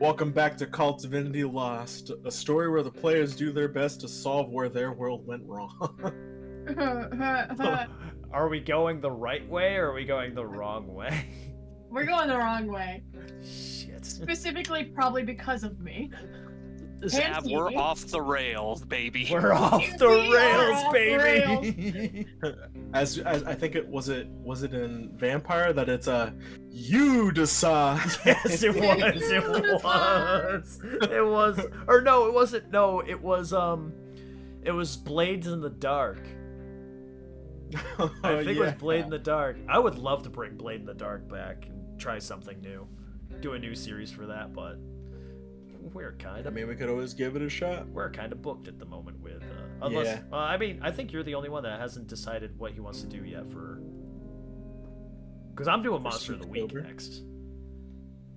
Welcome back to Kult Divinity Lost, a story where the players do their best to solve where their world went wrong. Are we going the right way or are we going the wrong way? We're going the wrong way. Shit. Specifically, probably because of me. Zav, we're off the rails, baby. We're off the rails, baby. As I think it was in Vampire that it's you decide. Yes, it was. It was. Or no, it wasn't. No, it was. It was Blades in the Dark. I think it was Blade in the Dark. I would love to bring Blade in the Dark back and try something new, do a new series for that, but we're kind of. I mean, we could always give it a shot. We're kind of booked at the moment with. Unless, I mean, I think you're the only one that hasn't decided what he wants to do yet for. Because I'm doing Monster of the Week next.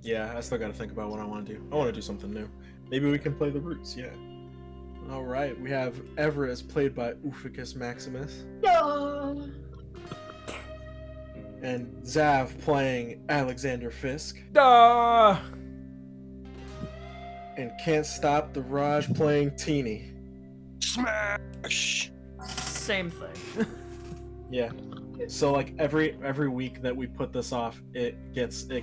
Yeah, I still got to think about what I want to do. I want to do something new. Maybe we can play the Roots. Yeah. All right, we have Everett as played by Uficus Maximus. And Zav playing Alexander Fisk. Duh! And Can't Stop the Raj playing Teeny. Smash! Same thing. Yeah. So like every week that we put this off, it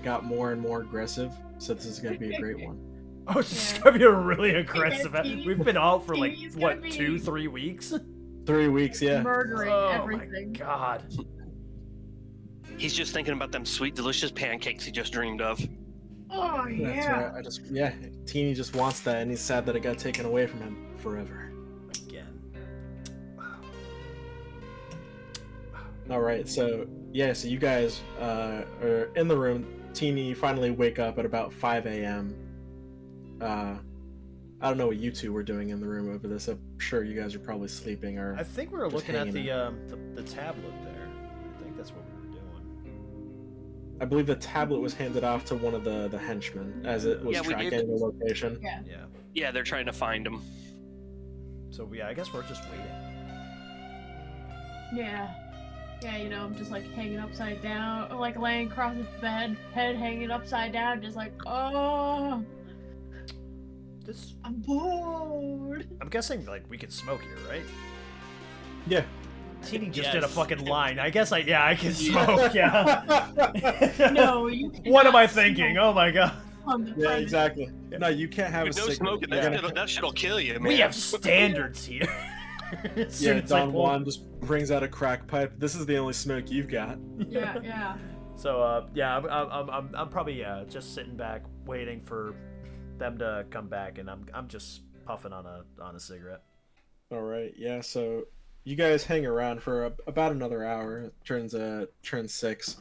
got more and more aggressive. So this is gonna be a great one. Oh, it's gonna be a really aggressive. We've been out for like what, 2-3 weeks? 3 weeks, yeah. Murdering everything. My God. He's just thinking about them sweet, delicious pancakes he just dreamed of. Oh yeah. That's right. Teeny just wants that, and he's sad that it got taken away from him forever. Again. All right, so you guys are in the room. Teeny finally wake up at about 5 a.m. I don't know what you two were doing in the room over this. I'm sure you guys are probably sleeping or. I think we were looking at the tablet there. I think that's what we were doing. I believe the tablet was handed off to one of the henchmen as it was tracking the location. Yeah, they're trying to find him. So yeah, I guess we're just waiting. Yeah, you know, I'm just like hanging upside down, like laying across the bed, head hanging upside down, just like, oh. I'm bored. I'm guessing like we could smoke here, right? Yeah. Teeny just did a fucking line. I guess I can smoke. Yeah. No, you cannot. What am I thinking? Oh my God. Yeah, exactly. No, you can't have a cigarette. Smoking. That shit'll kill you, man. We have standards here. Yeah, Don Juan just brings out a crack pipe. This is the only smoke you've got. Yeah. So I'm probably just sitting back waiting for them to come back, and I'm just puffing on a cigarette. All right, yeah. So you guys hang around for about another hour. It turns 6,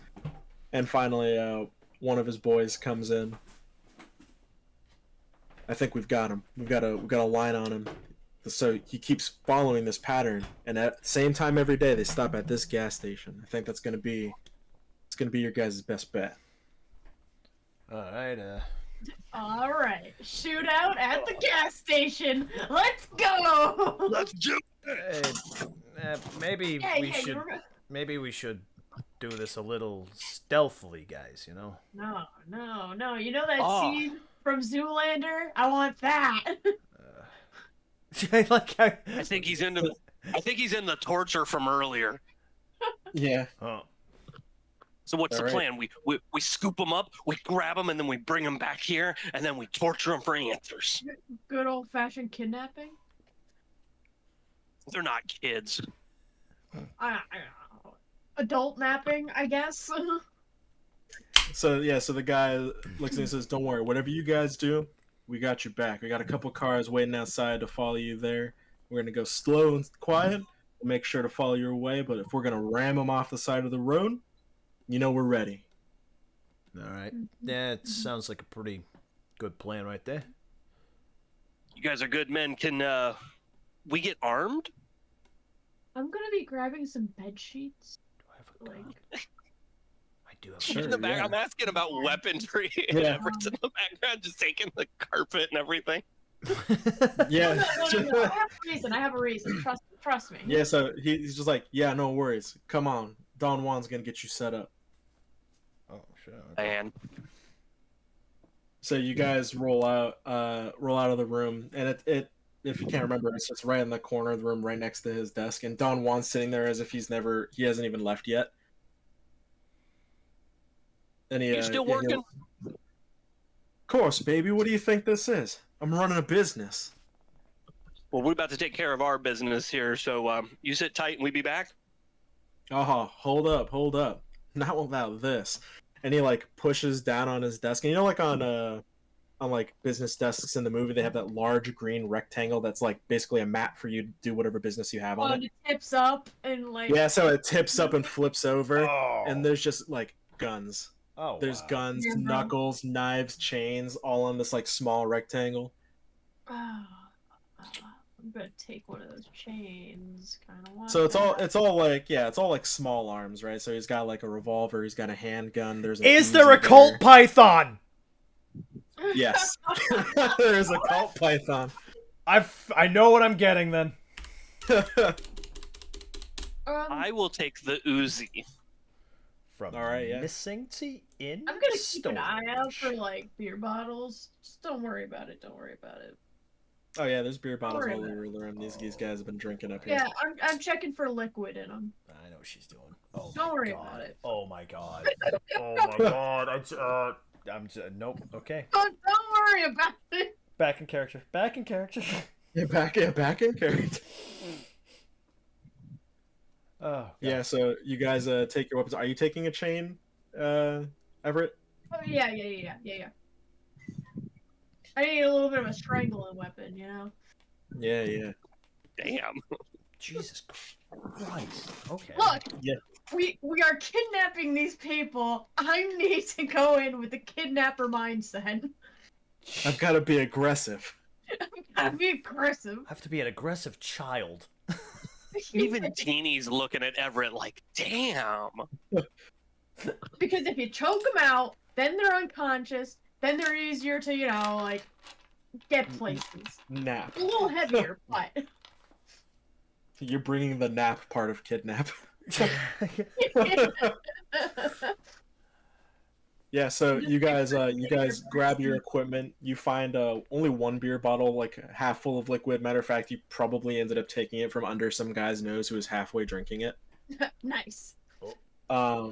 and finally one of his boys comes in. I think we've got him. We've got a line on him. So he keeps following this pattern, and at the same time every day they stop at this gas station. I think it's gonna be your guys' best bet. All right. Shootout at the gas station. Let's go. Let's do it. Maybe we should do this a little stealthily, guys. You know. No. You know that scene from Zoolander? I want that. I think he's in the torture from earlier. Yeah. Oh. So what's the plan? We scoop them up, we grab them, and then we bring them back here, and then we torture them for answers. Good old-fashioned kidnapping? They're not kids. Adult napping, I guess. So the guy looks at me and says, "Don't worry, whatever you guys do, we got your back. We got a couple cars waiting outside to follow you there. We're gonna go slow and quiet. We'll make sure to follow your way, but if we're gonna ram them off the side of the road, you know we're ready." All right. That sounds like a pretty good plan right there. You guys are good men. Can we get armed? I'm gonna be grabbing some bed sheets. Do I have a gun? I do have Sure, in the back, yeah. I'm asking about weaponry. Yeah. Everett's in the background, just taking the carpet and everything. Yeah. No. I have a reason. Trust me. Yeah. So he's just like, "Yeah, no worries. Come on, Don Juan's gonna get you set up." Oh shit. And So you guys roll out of the room, and it if you can't remember, it's just right in the corner of the room, right next to his desk, and Don Juan's sitting there as if he hasn't even left yet. And You still working? of course, baby. What do you think this is? I'm running a business. Well, we're about to take care of our business here, so you sit tight and we be back. Hold up. Not without this. And he like pushes down on his desk, and you know, like on like business desks in the movie, they have that large green rectangle that's like basically a map for you to do whatever business you have on it. It tips up and like. Yeah, so it tips up and flips over, Oh. and there's just like guns. Oh, There's wow. guns, knuckles, knives, chains, all on this like small rectangle. I'm gonna take one of those chains. Kind of want. So it's all like small arms, right? So he's got like a revolver, he's got a handgun. Is there a Colt python? Yes, there is a Colt python. I know what I'm getting then. I will take the Uzi. From all right, yeah. missing to in. I'm gonna keep an eye out for like beer bottles. Just don't worry about it. Oh yeah, there's beer bottles all over the room. These guys have been drinking up here. Yeah, I'm checking for liquid in them. I know what she's doing. Oh, don't worry about it. Oh my god. Oh my god. Nope. Okay. Don't worry about it. Back in character. Yeah, back in character. Oh. God. Yeah, so you guys take your weapons. Are you taking a chain, Everett? Oh yeah. I need a little bit of a strangling weapon, you know? Yeah. Damn. Jesus Christ. Okay. Look, yeah. we are kidnapping these people. I need to go in with the kidnapper mindset. I've got to be aggressive. I gotta be aggressive. I have to be an aggressive child. Even Teeny's looking at Everett like, damn. Because if you choke them out, then they're unconscious. Then they're easier to, you know, like, get places. Nap. A little heavier, but... You're bringing the nap part of kidnap. Yeah, so you guys grab your equipment. You find only one beer bottle, like half full of liquid. Matter of fact, you probably ended up taking it from under some guy's nose who was halfway drinking it. Nice. But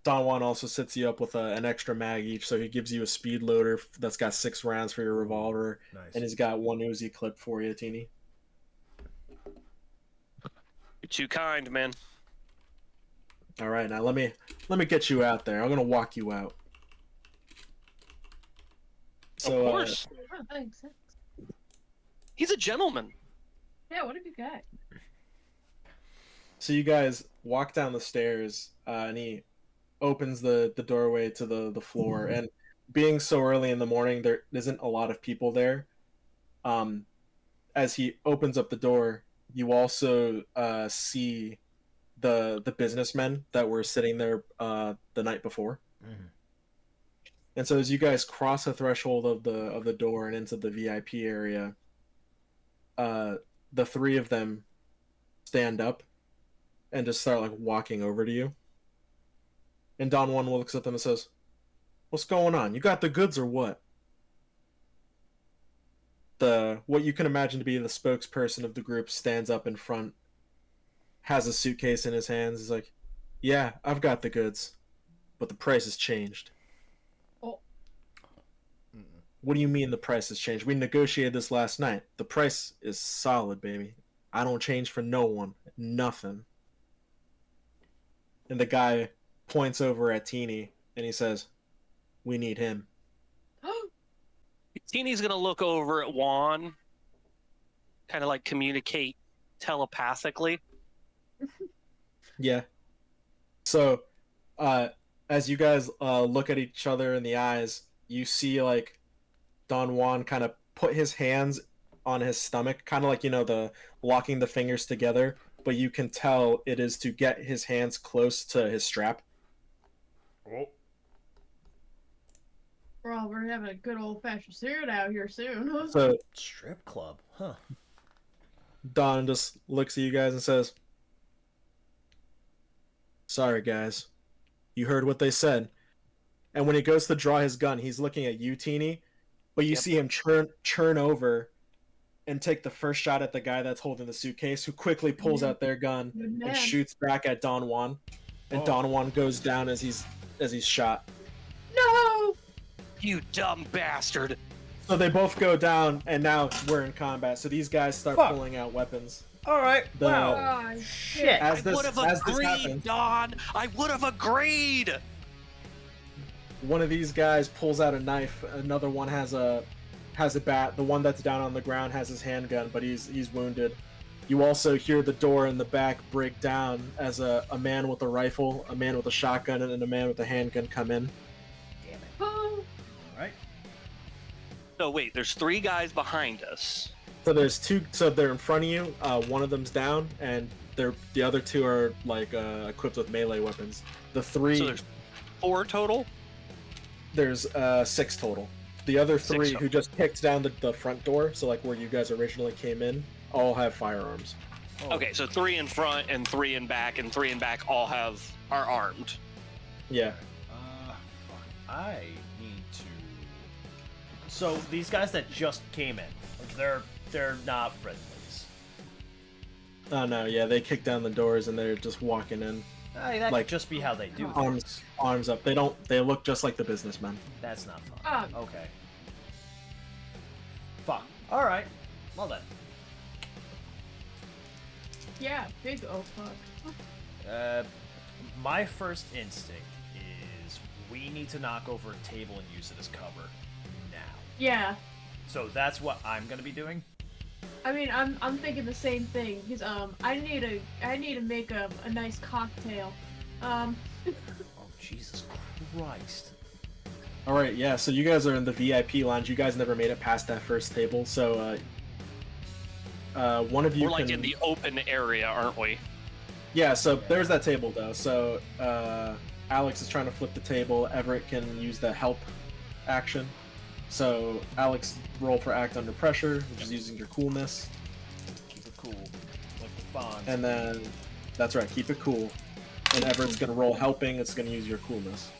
Don Juan also sets you up with an extra mag each, so he gives you a speed loader that's got 6 rounds for your revolver, Nice. and he's got 1 Uzi clip for you, Teeny. You're too kind, man. All right, now let me get you out there. I'm gonna walk you out. So, of course. Oh, thanks. He's a gentleman. Yeah, what have you got? So you guys walk down the stairs, and he opens the doorway to the floor. And being so early in the morning, there isn't a lot of people there. As he opens up the door, you also see the businessmen that were sitting there the night before. Mm-hmm. And so as you guys cross the threshold of the door and into the VIP area, the 3 of them stand up and just start like walking over to you. And Don Juan looks at them and says, "What's going on? You got the goods or what?" What you can imagine to be the spokesperson of the group stands up in front, has a suitcase in his hands. He's like, "Yeah, I've got the goods, but the price has changed." Oh. What do you mean the price has changed? We negotiated this last night. The price is solid, baby. I don't change for no one. Nothing. And the guy points over at Teeny and he says, "We need him." Teeny's gonna look over at Juan, kind of like communicate telepathically. Yeah. So, as you guys look at each other in the eyes, you see like Don Juan kind of put his hands on his stomach, kind of like, you know, the locking the fingers together, but you can tell it is to get his hands close to his strap. Oh. Well, we're having a good old-fashioned suit out here soon. So Strip club, huh? Don just looks at you guys and says, "Sorry, guys. You heard what they said. and when he goes to draw his gun, he's looking at you, Teeny, but you see him churn over and take the first shot at the guy that's holding the suitcase, who quickly pulls out their gun and shoots back at Don Juan, and Don Juan goes down as he's shot. No! You dumb bastard! So they both go down, and now we're in combat. So these guys start pulling out weapons. All right. Wow. Oh, shit. I would have agreed, Don. I would have agreed. One of these guys pulls out a knife. Another one has a bat. The one that's down on the ground has his handgun, but he's wounded. You also hear the door in the back break down as a man with a rifle, a man with a shotgun, and a man with a handgun come in. Damn it. Oh. All right. So wait, there's 3 guys behind us. So there's 2. So they're in front of you. One of them's down, and the other 2 are like equipped with melee weapons. The 3. So there's 4 total. There's 6 total. The other 3 who just kicked down the front door, so like where you guys originally came in, all have firearms. Oh. Okay, so 3 in front and 3 in back, and 3 in back all are armed. Yeah. Fuck. I need to. So these guys that just came in, they're not friendlies. Oh no, yeah, they kick down the doors and they're just walking in. That could just be how they do things. Arms up. They look just like the businessmen. That's not fun. Okay. Fuck. All right. Well then. Yeah, big oh fuck. My first instinct is we need to knock over a table and use it as cover now. Yeah. So that's what I'm gonna be doing. I mean, I'm thinking the same thing because I need to make a nice cocktail. Oh Jesus Christ! All right, yeah. So you guys are in the VIP lounge. You guys never made it past that first table. So one of you We're like in the open area, aren't we? Yeah. So there's that table though. So Alex is trying to flip the table. Everett can use the help action. So Alex, roll for act under pressure, which is using your coolness. Keep it cool, like the Fonz. And then that's right. Keep it cool. And Everett's gonna roll helping. It's gonna use your coolness.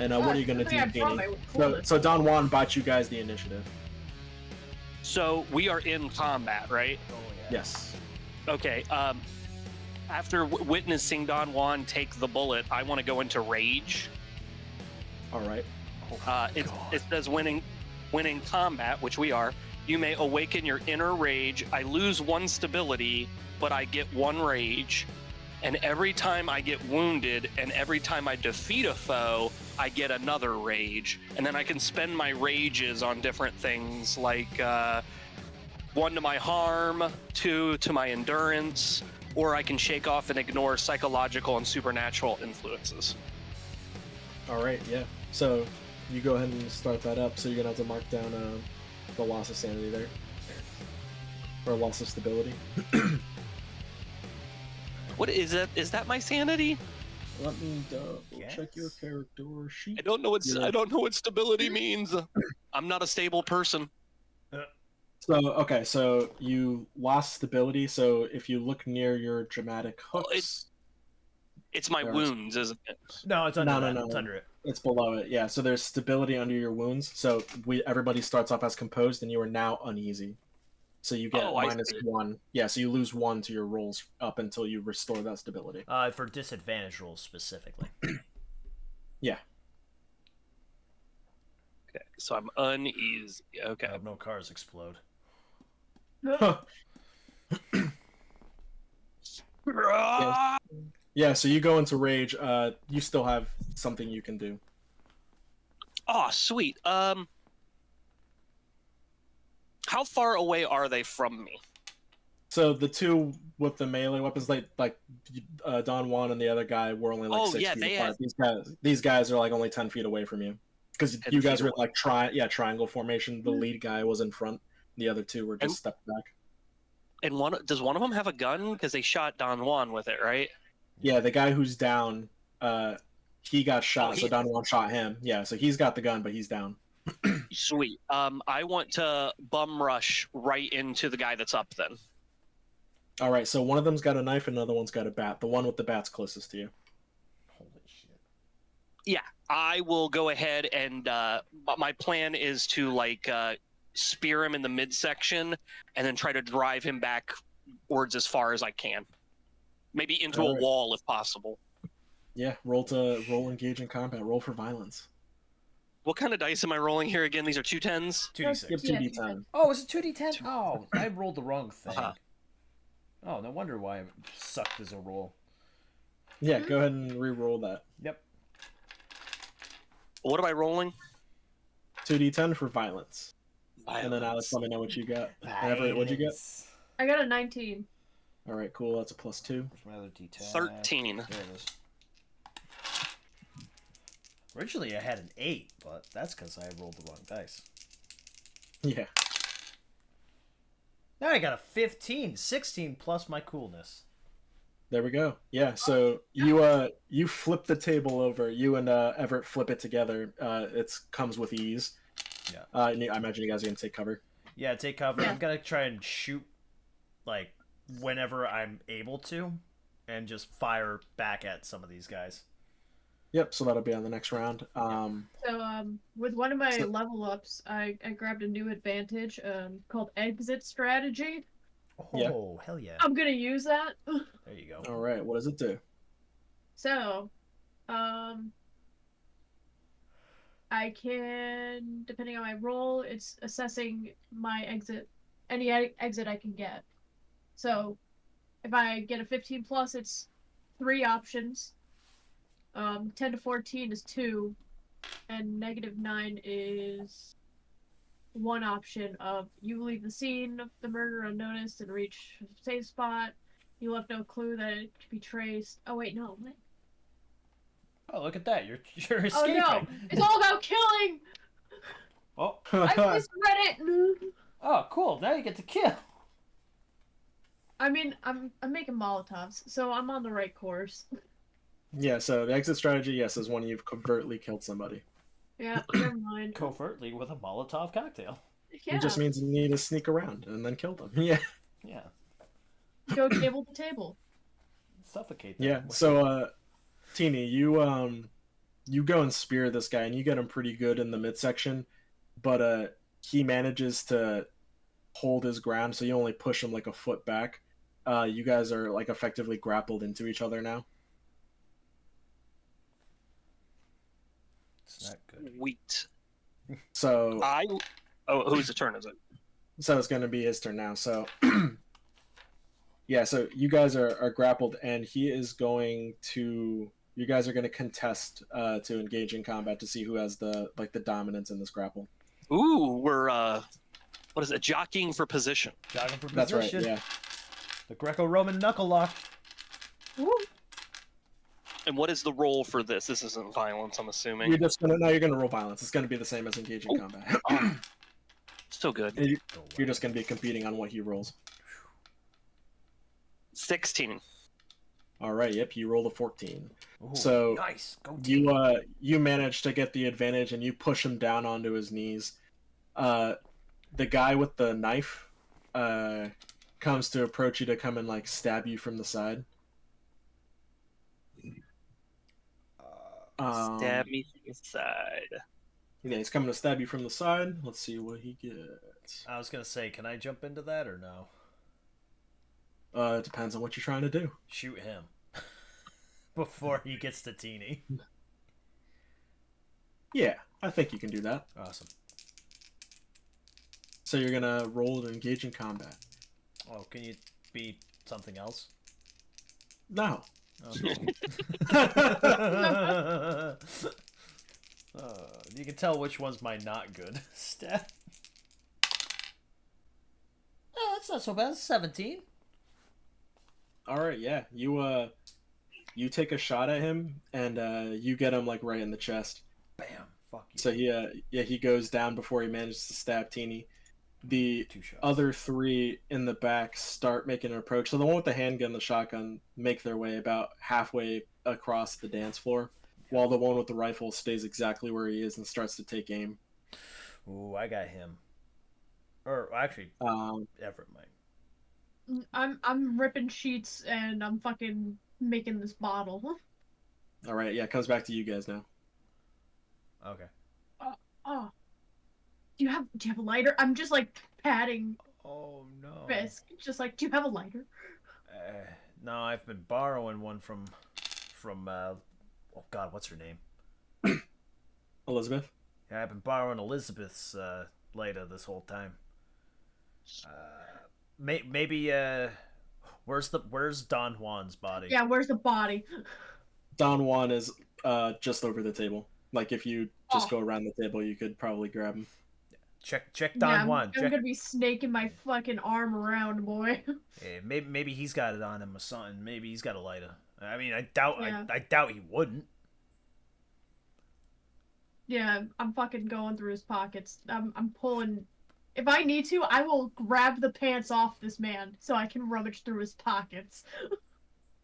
And what are you gonna do, Deanie? So Don Juan bought you guys the initiative. So we are in combat, right? Oh, yeah. Yes. Okay. After witnessing Don Juan take the bullet, I want to go into rage. All right. It says winning combat, which we are. You may awaken your inner rage. I lose 1 stability, but I get 1 rage. And every time I get wounded and every time I defeat a foe, I get another rage. And then I can spend my rages on different things like 1 to my harm, 2 to my endurance, or I can shake off and ignore psychological and supernatural influences. All right. Yeah. So you go ahead and start that up. So you're gonna have to mark down the loss of sanity there, or loss of stability. What is that? Is that my sanity? Let me check your character sheet. I don't know what stability means. I'm not a stable person. So okay, so you lost stability. So if you look near your dramatic hooks, it's my wounds, isn't it? No, it's under no. It's under it. It's below it. Yeah. So there's stability under your wounds. So everybody starts off as composed, and you are now uneasy. So you get -1. Yeah. So you lose 1 to your rolls up until you restore that stability. For disadvantage rolls specifically. Yeah. Okay. So I'm uneasy. Okay. I hope no cars explode. Yeah, so you go into rage. You still have something you can do. Oh, sweet. How far away are they from me? So the 2 with the melee weapons, like Don Juan and the other guy, were only like 6 feet apart. These guys are like only 10 feet away from you, because you guys were in like triangle formation. The lead guy was in front. The other 2 were just stepped back. And does one of them have a gun? Because they shot Don Juan with it, right? Yeah, the guy who's down, he got shot, so Don Juan shot him. Yeah, so he's got the gun, but he's down. Sweet. I want to bum rush right into the guy that's up then. All right, so one of them's got a knife, and another one's got a bat. The one with the bat's closest to you. Holy shit. Yeah, I will go ahead and my plan is to like spear him in the midsection and then try to drive him backwards as far as I can. Maybe into a wall if possible. Yeah, roll engage in combat. Roll for violence. What kind of dice am I rolling here again? These are 2 10s? 2d6. Yep, 2d10. Oh, is it 2d10? Oh, I rolled the wrong thing. Oh, no wonder why I sucked as a roll. Yeah, go ahead and re-roll that. Yep. What am I rolling? 2d10 for violence. And then Alex, let me know what you got. Everett, what'd you get? I got a 19. All right, cool. That's a +2. Where's my other d10? 13. There it is. Originally, I had an 8, but that's because I rolled the wrong dice. Yeah. Now I got a 15, 16 plus my coolness. There we go. Yeah, so you flip the table over. You and Everett flip it together. It comes with ease. Yeah. I imagine you guys are gonna take cover. Yeah, take cover. I'm gonna try and shoot, like, whenever I'm able to, and just fire back at some of these guys. Yep. So that'll be on the next round. So with one of my level ups, I grabbed a new advantage called exit strategy. Oh, hell yeah. I'm gonna use that. There you go. All right. What does it do? So, I can, depending on my roll, it's assessing my exit, any exit I can get. So, if I get a 15 plus, it's 3 options. 10 to 14 is 2, and -9 is 1 option of you leave the scene of the murder unnoticed and reach a safe spot. You left no clue that it could be traced. Oh wait, no. What? Oh, look at that. You're escaping. Oh no! It's all about killing! Oh. I misread it! Oh, cool. Now you get to kill. I mean, I'm making Molotovs, so I'm on the right course. Yeah. So the exit strategy, yes, is when you've covertly killed somebody. Yeah, never mind. Covertly with a Molotov cocktail. Yeah. It just means you need to sneak around and then kill them. Yeah. Yeah. Go table to table. Suffocate them. Yeah. So, Teeny, you go and spear this guy, and you get him pretty good in the midsection, but he manages to hold his ground, so you only push him like a foot back. You guys are like effectively grappled into each other now. It's not good. Wheat. So whose turn is it? So it's going to be his turn now. So yeah, so you guys are grappled, and he is going to. You guys are going to contest to engage in combat to see who has the dominance in this grapple. Ooh, we're what is it? Jockeying for position. Jogging for position. That's right. Yeah. The Greco-Roman knuckle lock. Woo. And what is the roll for this? This isn't violence, I'm assuming. You're gonna roll violence. It's gonna be the same as engaging combat. Still good. You're just gonna be competing on what he rolls. 16. All right. Yep. You rolled a 14. Ooh, So nice. Go team. you manage to get the advantage, and you push him down onto his knees. The guy with the knife comes to approach you to come and like stab you from the side. Stab me from the side. Yeah, he's coming to stab you from the side. Let's see what he gets. I was going to say, can I jump into that or no? It depends on what you're trying to do. Shoot him. Before he gets to Teeny. Yeah, I think you can do that. Awesome. So you're gonna roll to engage in combat. Oh, can you be something else? No. Okay. You can tell which one's my not good stat. Oh, that's not so bad. 17. All right, yeah. You take a shot at him, and you get him like right in the chest. Bam. Fuck you. So he goes down before he manages to stab Teeny. The 2 shots. other 3 in the back start making an approach. So the one with the handgun and the shotgun make their way about halfway across the dance floor, while the one with the rifle stays exactly where he is and starts to take aim. Ooh, I got him. Or actually, Everett might. I'm ripping sheets and I'm fucking making this bottle. All right, yeah, it comes back to you guys now. Okay. Oh. Do you have a lighter? I'm just like patting Oh no. Fisk. Just like, do you have a lighter? No, I've been borrowing one from oh God, what's her name? Elizabeth? Yeah, I've been borrowing Elizabeth's lighter this whole time. Maybe where's Don Juan's body? Yeah, where's the body? Don Juan is just over the table. Like if you just go around the table, you could probably grab him. Check Don Juan. I'm gonna be snaking my fucking arm around, boy. Yeah, maybe he's got it on him or something. Maybe he's got a lighter. I mean, I doubt he wouldn't. Yeah, I'm fucking going through his pockets. I'm pulling. If I need to, I will grab the pants off this man so I can rummage through his pockets.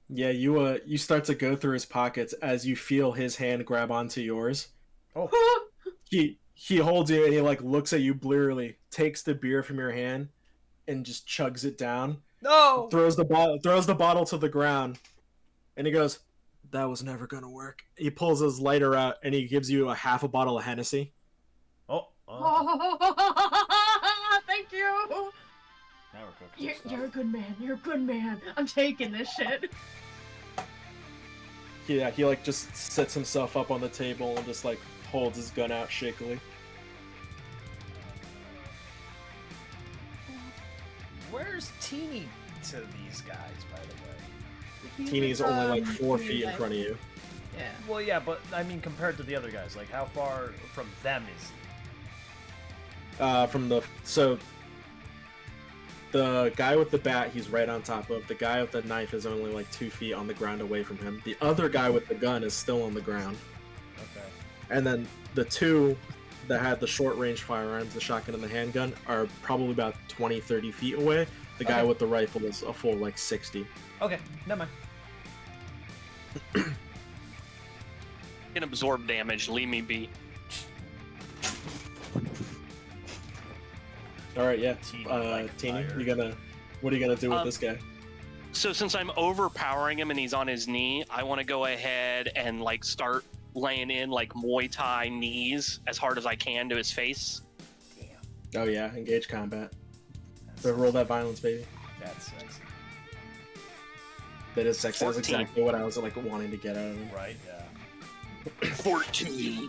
Yeah, you start to go through his pockets as you feel his hand grab onto yours. Oh. He holds you and he like looks at you blearily, takes the beer from your hand, and just chugs it down. No. Throws the bottle to the ground, and he goes, "That was never gonna work." He pulls his lighter out and he gives you a half a bottle of Hennessy. Thank you. Now we're cooking. You're a good man. You're a good man. I'm taking this shit. Yeah, he like just sets himself up on the table and just like holds his gun out shakily. Where's Teeny to these guys, by the way? Teeny's only like 4 feet in front of you. Yeah. Well, yeah, but I mean, compared to the other guys, like how far from them is he? The guy with the bat, he's right on top of. The guy with the knife is only like 2 feet on the ground away from him. The other guy with the gun is still on the ground. Okay. And then the two that had the short-range firearms, the shotgun and the handgun, are probably about 20, 30 feet away. The guy with the rifle is a full like 60. Okay, never mind. Can absorb damage. Leave me be. All right, yeah. Teeny, Teeny, what are you gonna do with this guy? So since I'm overpowering him and he's on his knee, I want to go ahead and like start laying in like Muay Thai knees as hard as I can to his face. Damn. Oh yeah, engage combat. So roll that violence, baby. That's sexy. That is sexy. 14. That's exactly what I was like wanting to get out of him. Right. Yeah. 14.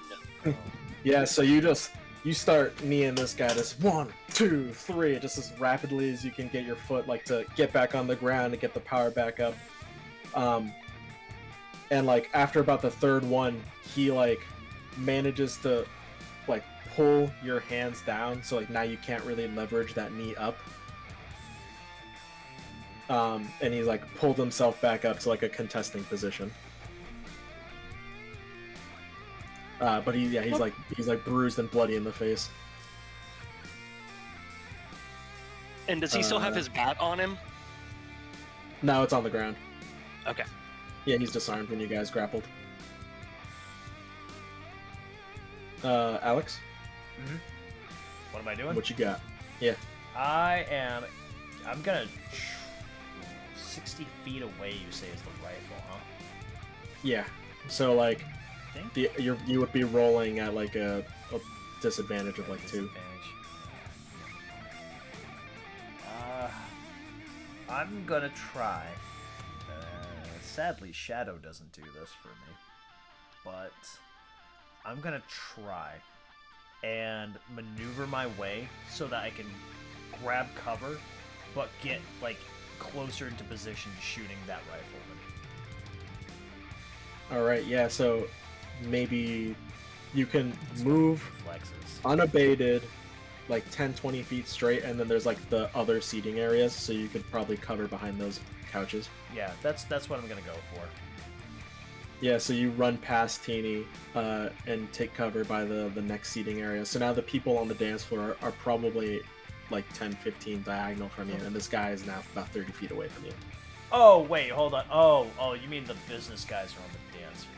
Yeah. So you start kneeing this guy. Just 1, 2, 3, just as rapidly as you can get your foot like to get back on the ground and get the power back up. And like after about the third one, he like manages to like pull your hands down, so like now you can't really leverage that knee up. And he's like pulled himself back up to like a contesting position. But he's like bruised and bloody in the face. And does he still have his bat on him? No, it's on the ground. Okay. Yeah, he's disarmed when you guys grappled. Alex? Mm-hmm. What am I doing? What you got? Yeah. I'm gonna 60 feet away, you say, is the rifle, huh? Yeah. So like you would be rolling at like a disadvantage of like 2. I'm gonna try. Sadly, Shadow doesn't do this for me, but I'm gonna try and maneuver my way so that I can grab cover, but get like closer into position to shooting that rifleman. All right. Yeah. So maybe you can move Reflexes. unabated like 10-20 feet straight, and then there's like the other seating areas, so you could probably cover behind those couches. Yeah, that's what I'm gonna go for. Yeah, so you run past Teeny and take cover by the next seating area. So now the people on the dance floor are probably like 10-15 diagonal from you, and this guy is now about 30 feet away from you. Oh, wait, hold on. Oh, you mean the business guys are on the dance floor.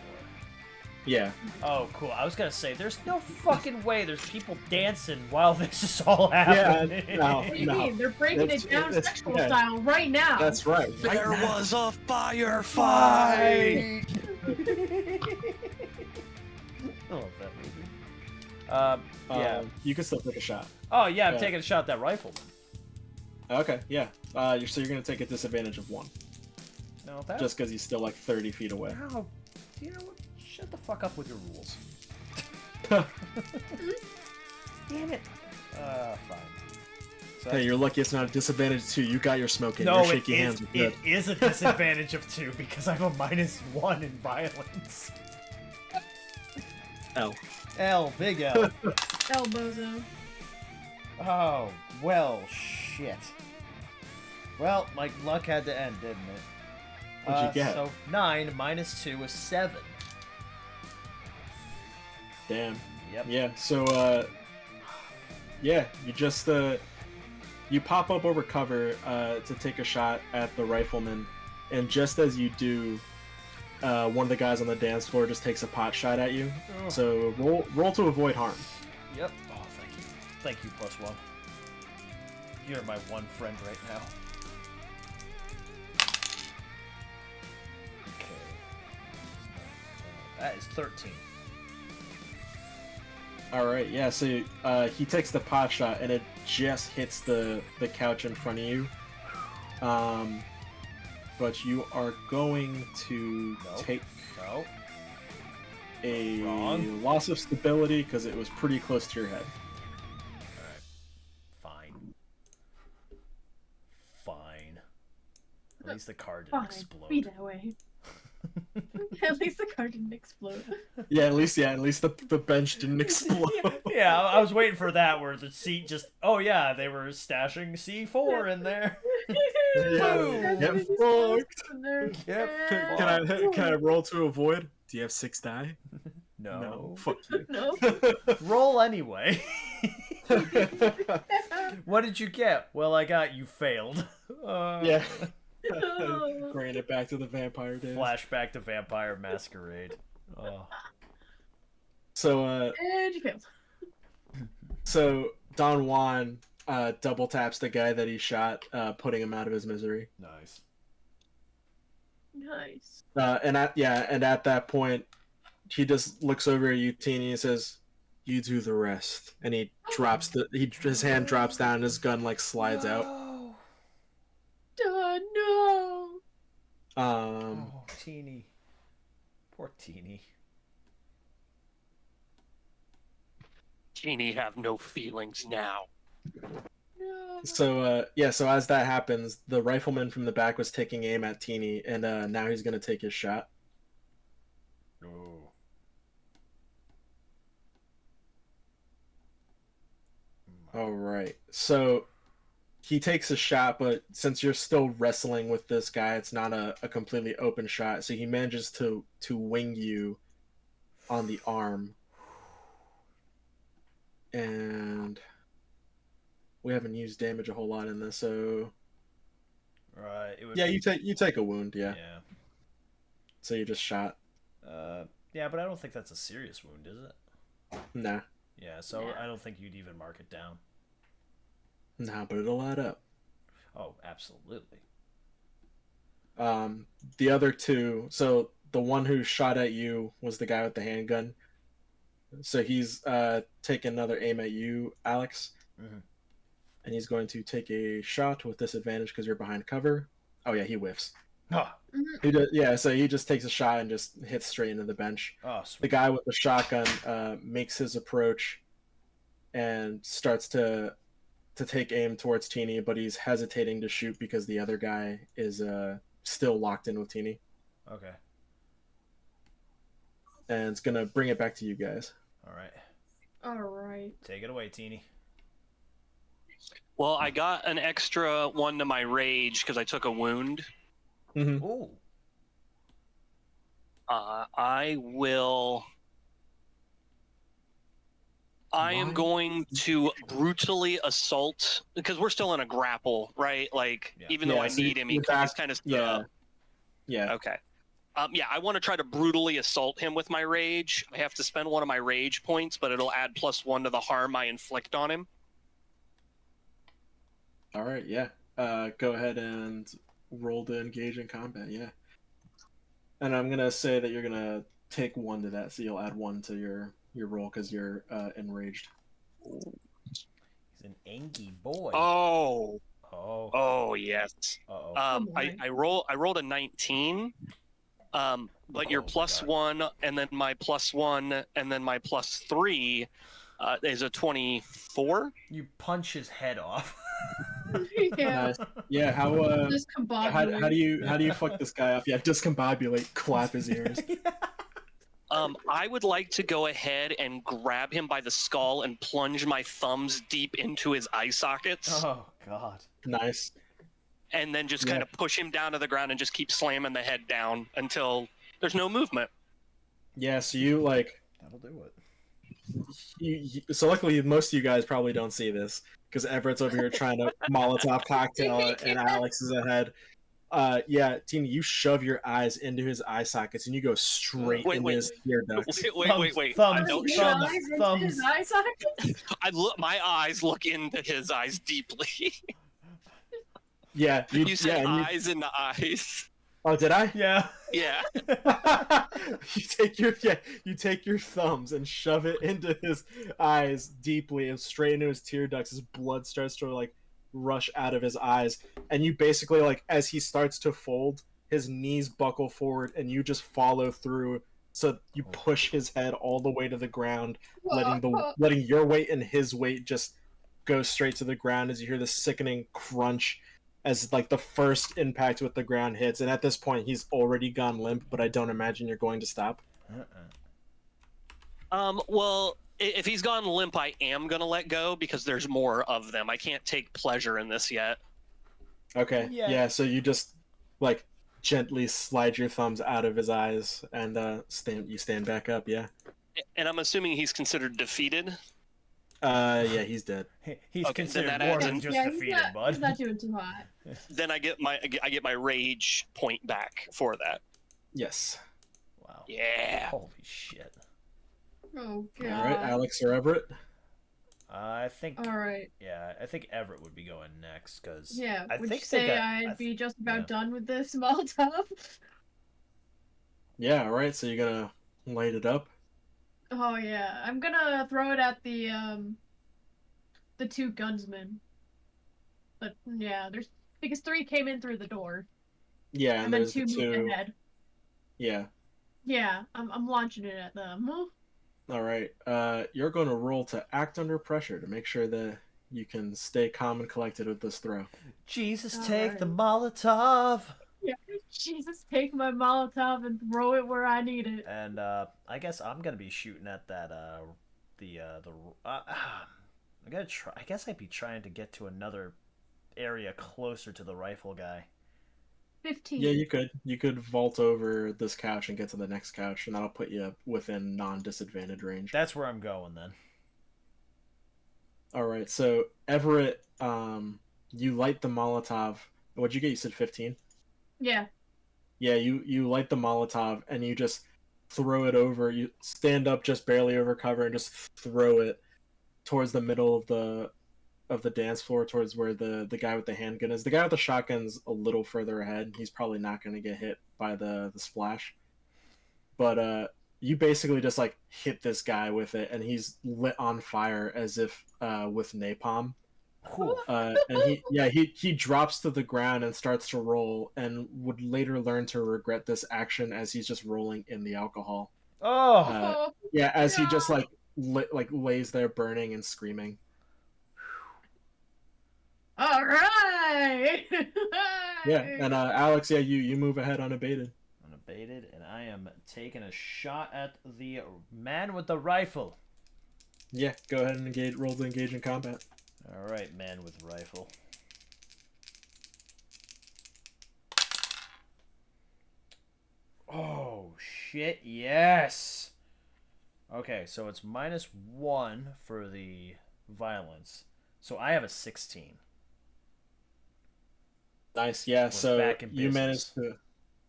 Yeah. Oh, cool. I was gonna say, there's no fucking way there's people dancing while this is all happening. Yeah, no, What do you mean? They're breaking it down sexual style right now. That's right. There was a firefight! I love that movie. Yeah. You can still take a shot. Oh, yeah, I'm Yeah. taking a shot at that rifleman. Okay, yeah. So you're gonna take a disadvantage of 1, No, that... just because he's still like 30 feet away. How? You know what? Shut the fuck up with your rules. Damn it. Fine. So Hey, you're lucky it's not a disadvantage 2. You got your smoke in. no, Your it shaky hands is, are good. it is a disadvantage of 2 because I'm a -1 in violence. L. L, big L. Elbozo. Oh, well, shit. Well, my luck had to end, didn't it? What'd you get? So 9 minus 2 is 7. Damn. Yep. Yeah. So yeah, you just you pop up over cover to take a shot at the rifleman, and just as you do, one of the guys on the dance floor just takes a pot shot at you. Oh. So roll to avoid harm. Yep. Oh, thank you. Thank you, +1. You're my one friend right now. Okay. That is 13. All right, yeah. So he takes the pot shot, and it just hits the couch in front of you. But you are going to Nope. take No. a Wrong. loss of stability because it was pretty close to your head. Alright. Fine. Fine. At least the car didn't Fine. explode. Be that way. At least the car didn't explode. Yeah, at least the bench didn't explode. Yeah, I was waiting for that where the seat just... Oh yeah, they were stashing C4 in there. Yeah, get fucked. Yep. Can I roll to avoid? Do you have 6 die? No. Fuck you. No. Roll anyway. What did you get? Well, I got you failed. Yeah. Bringing it back to the vampire days. Flashback to Vampire Masquerade. Oh. So And you failed. so Don Juan double taps the guy that he shot, putting him out of his misery. Nice. Nice. And at that point, he just looks over at you, Teeny, and says, "You do the rest." And he drops his hand drops down, and his gun like slides out. No. Oh, Teeny. Poor Teeny. Genie have no feelings now. No. So so as that happens, the rifleman from the back was taking aim at Teeny, and now he's gonna take his shot. Oh. All right. So he takes a shot, but since you're still wrestling with this guy, it's not a completely open shot. So he manages to wing you on the arm. And we haven't used damage a whole lot in this, so Right. It would yeah, be... you take a wound, yeah. Yeah. So you just shot. Yeah, but I don't think that's a serious wound, is it? Nah. Yeah, so Yeah. I don't think you'd even mark it down. Nah, but it'll add up. Oh, absolutely. The other two, so the one who shot at you was the guy with the handgun. So he's taking another aim at you, Alex. Mm-hmm. And he's going to take a shot with disadvantage because you're behind cover. Oh yeah, he whiffs. Oh, So he just takes a shot and just hits straight into the bench. oh The sweet. guy with the shotgun makes his approach and starts to take aim towards Teeny, but he's hesitating to shoot because the other guy is still locked in with Teeny. Okay. And it's gonna bring it back to you guys. All right. All right. Take it away, Teeny. Well, I got an extra 1 to my rage because I took a wound. Mm-hmm. Ooh. I will. I am Why? going to brutally assault because we're still in a grapple, right? Like, Yeah. even though Yeah, I so need him, you're he's back- kind of stood Yeah. up. Yeah. Okay. Yeah, I want to try to brutally assault him with my rage. I have to spend one of my rage points, but it'll add +1 to the harm I inflict on him. All right. Yeah. Go ahead and roll to engage in combat. Yeah. And I'm gonna say that you're gonna take 1 to that, so you'll add 1 to your your roll because you're enraged. He's an angry boy. Oh. Oh. Oh yes. Uh-oh. I rolled a 19. But your +1 and then my +1 and then my +3 is a 24. You punch his head off. Yeah. Nice. Yeah, how do you fuck this guy up? Yeah, discombobulate, clap his ears. I would like to go ahead and grab him by the skull and plunge my thumbs deep into his eye sockets. Oh God. Nice. And then just kind of push him down to the ground and just keep slamming the head down until there's no movement. Yeah, so you like. That'll do it. So luckily, most of you guys probably don't see this because Everett's over here trying to Molotov cocktail it, and Alex is ahead. Yeah, Tina, you shove your eyes into his eye sockets and you go straight into his ear ducts. Wait. Thumbs, I don't His shove. eyes into thumbs. his eye sockets? My eyes look into his eyes deeply. Yeah, You said eyes into eyes. Oh, did I? Yeah. Yeah. you take your thumbs and shove it into his eyes deeply and straight into his tear ducts. His blood starts to like rush out of his eyes, and you basically like as he starts to fold, his knees buckle forward, and you just follow through. So you push his head all the way to the ground, letting your weight and his weight just go straight to the ground as you hear the sickening crunch as like the first impact with the ground hits. And at this point, he's already gone limp, but I don't imagine you're going to stop. Well, if he's gone limp, I am gonna let go because there's more of them. I can't take pleasure in this yet. Okay. Yeah. So you just like gently slide your thumbs out of his eyes and stand back up. Yeah. And I'm assuming he's considered defeated. Yeah, he's dead. He's Okay, then considered that more adds than in- just Yeah, defeated, he's bud. not doing too hot. Then I get my rage point back for that. Yes. Wow. Yeah. Holy shit. Oh god. All right, Alex or Everett. I think. All right. Yeah, I think Everett would be going next because. Yeah. I Would think you they say got- I'd be just about yeah. done with this Molotov? Yeah. All right. So you're gonna light it up. Oh yeah. I'm gonna throw it at the two gunsmen. But yeah, because 3 came in through the door. Yeah, And and then there's 2 the moved two. ahead. Yeah. Yeah, I'm launching it at them. All right. You're going to roll to act under pressure to make sure that you can stay calm and collected with this throw. Jesus, All take right. the Molotov. Yeah, Jesus, take my Molotov and throw it where I need it. And I guess I'm gonna be shooting at that I'm gonna try. I guess I'd be trying to get to another area closer to the rifle guy. 15. Yeah, you could vault over this couch and get to the next couch, and that'll put you within non-disadvantage range. That's where I'm going then. All right. So Everett, you light the Molotov. What'd you get? You said 15. Yeah. Yeah, you light the Molotov and you just throw it over. You stand up just barely over cover and just throw it towards the middle of the dance floor, towards where the guy with the handgun is. The guy with the shotgun's a little further ahead. He's probably not going to get hit by the splash. But you basically just like hit this guy with it, and he's lit on fire as if with napalm. And he drops to the ground and starts to roll, and would later learn to regret this action as he's just rolling in the alcohol. Oh, Yeah, as he just like lays there burning and screaming. All right. Yeah, and Alex, yeah, you move ahead unabated. unabated, and I am taking a shot at the man with the rifle. Yeah, go ahead and roll to engage in combat. All right, man with rifle. Oh shit! Yes. Okay, so it's -1 for the violence. So I have a 16. Nice, yeah. We're So back in you business.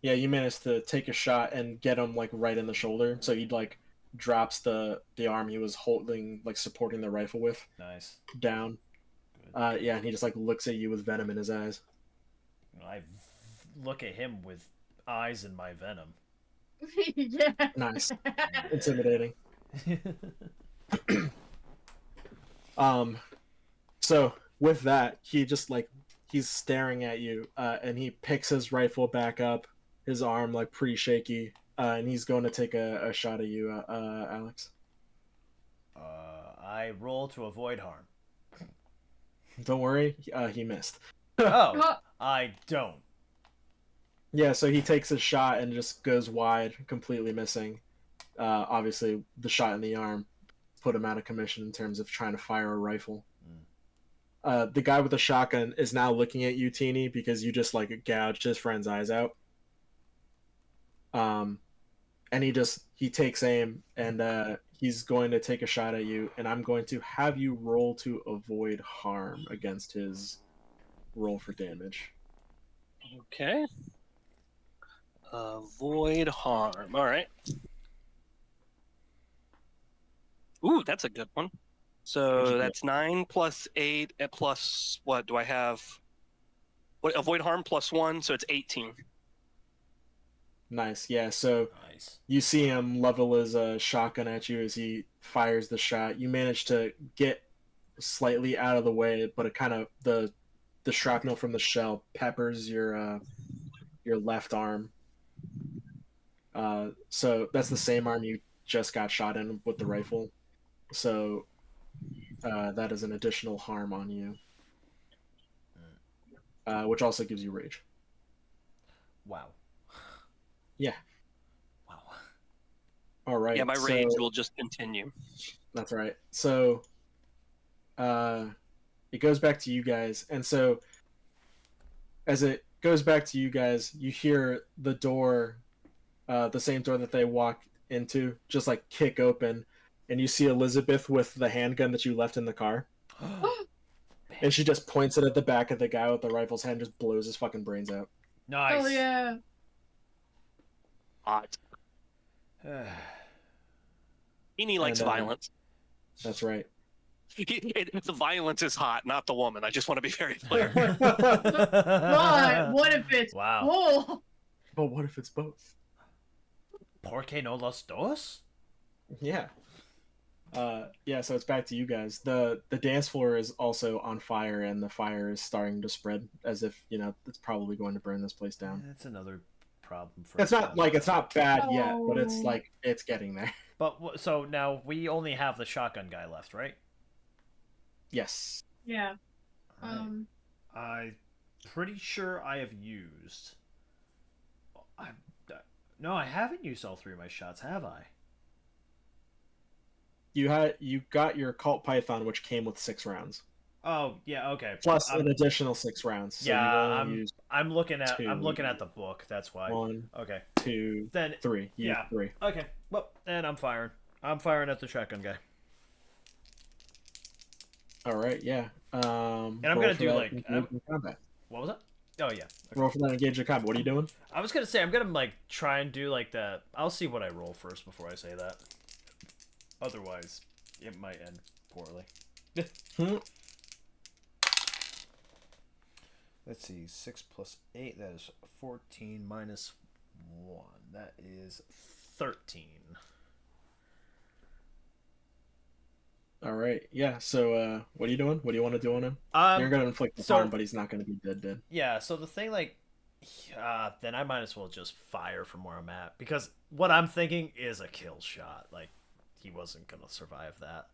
you managed to take a shot and get him like right in the shoulder. So he like drops the arm he was holding, like supporting the rifle with, Nice. down. Good. Yeah, and he just like looks at you with venom in his eyes. I look at him with eyes in my venom. Yeah. Nice, intimidating. So with that, he just like he's staring at you, and he picks his rifle back up, his arm like pretty shaky, and he's going to take a shot at you, Alex. I roll to avoid harm. Don't worry, he missed. Oh, I don't. Yeah, so he takes a shot and just goes wide, completely missing. Obviously, the shot in the arm put him out of commission in terms of trying to fire a rifle. The guy with the shotgun is now looking at you, Teeny, because you just like gouged his friend's eyes out. And he takes aim, and he's going to take a shot at you, and I'm going to have you roll to avoid harm against his roll for damage. Okay. Avoid harm. All right. Ooh, that's a good one. So that's 9 plus 8 plus what do I have? What, avoid harm plus 1, so it's 18. Nice, yeah. So Nice. you see him level his shotgun at you as he fires the shot. You manage to get slightly out of the way, but it kind of the shrapnel from the shell peppers your left arm. So that's the same arm you just got shot in with the rifle. So that is an additional harm on you, which also gives you rage. Wow. Yeah. Wow. All right. Yeah, my rage will just continue. That's right. So it goes back to you guys, and so as it goes back to you guys, you hear the door, the same door that they walked into, just like kick open, and you see Elizabeth with the handgun that you left in the car. And she just points it at the back of the guy with the rifle's hand, just blows his fucking brains out. Nice. Oh yeah. Hot. He likes violence. That's right. The violence is hot, not the woman. I just want to be very clear. But what if it's Wow. oh. But what if it's both? ¿Por qué no los dos? Yeah. Yeah, so it's back to you guys. The dance floor is also on fire, and the fire is starting to spread as if, it's probably going to burn this place down. That's another problem for It's not bad yet, but it's Oh. like it's getting there. But so now we only have the shotgun guy left, right? Yes. Yeah. I'm pretty sure I have used. No, I haven't used all 3 of my shots, have I? You got your Cult Python, which came with 6 rounds. Oh yeah, okay. Plus an additional 6 rounds. So yeah, you've only used I'm looking at 2. I'm looking at the book. That's why. 1, Okay. 2, Then 3. You yeah. used 3. Okay. Well, then I'm firing. I'm firing at the shotgun guy. All right. Yeah. And I'm gonna do like combat. what was that? Oh yeah. Okay. Roll for that engage in combat. What are you doing? I was gonna say I'm gonna like try and do like that. I'll see what I roll first before I say that. Otherwise, it might end poorly. Let's see, 6 plus 8, that is 14 minus 1. That is 13. All right. Yeah. So, what are you doing? What do you want to do on him? You're gonna inflict the harm, but he's not gonna be dead. Yeah. So the thing, like, then I might as well just fire from where I'm at, because what I'm thinking is a kill shot. Like, he wasn't gonna survive that.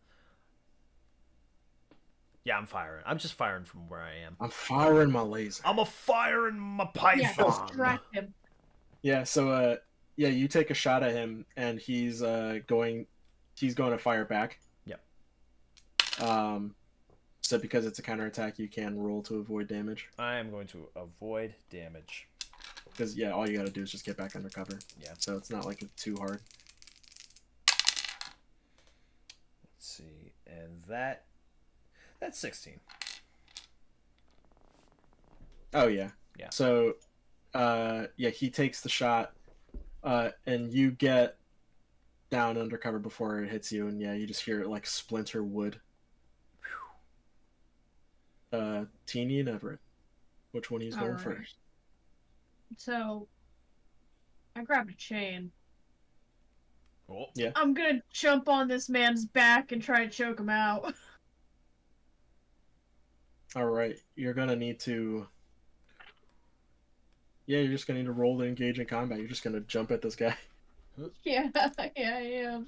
Yeah, I'm firing. I'm just firing from where I am. I'm firing my laser. I'm firing my python. Yeah, distract him. Yeah. So, yeah, you take a shot at him, and he's going to fire back. Yep. So because it's a counterattack, you can roll to avoid damage. I am going to avoid damage. Because yeah, all you got to do is just get back under cover. Yeah. So it's not like it's too hard. Let's see, and that's 16. Oh yeah. Yeah. So, yeah, he takes the shot, and you get down under cover before it hits you, and yeah, you just hear it like splinter wood. Teeny and Everett, which one of you's going Alright. first? So I grabbed a chain. Oh. Yeah. I'm gonna jump on this man's back and try to choke him out. All right, you're gonna need to. Yeah, you're just gonna need to roll to engage in combat. You're just gonna jump at this guy. Yeah, I am.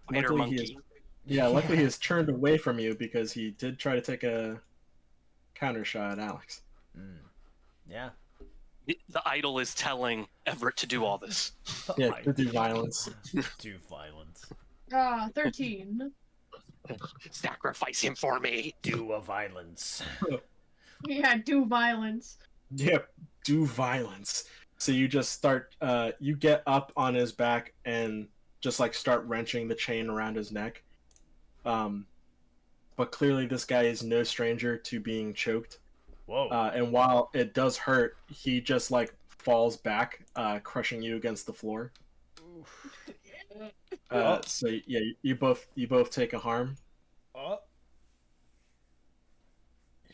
Spider Luckily, monkey. luckily he has turned away from you because he did try to take a counter shot at Alex. Yeah. The idol is telling Everett to do all this. Yeah, to do violence. Do violence. 13. Sacrifice him for me. Do a violence. Yeah, do violence. Yep, do violence. So you just start. You get up on his back and just like start wrenching the chain around his neck. But clearly this guy is no stranger to being choked. Whoa. And while it does hurt, he just like falls back, crushing you against the floor. So yeah, you both take a harm. Oh.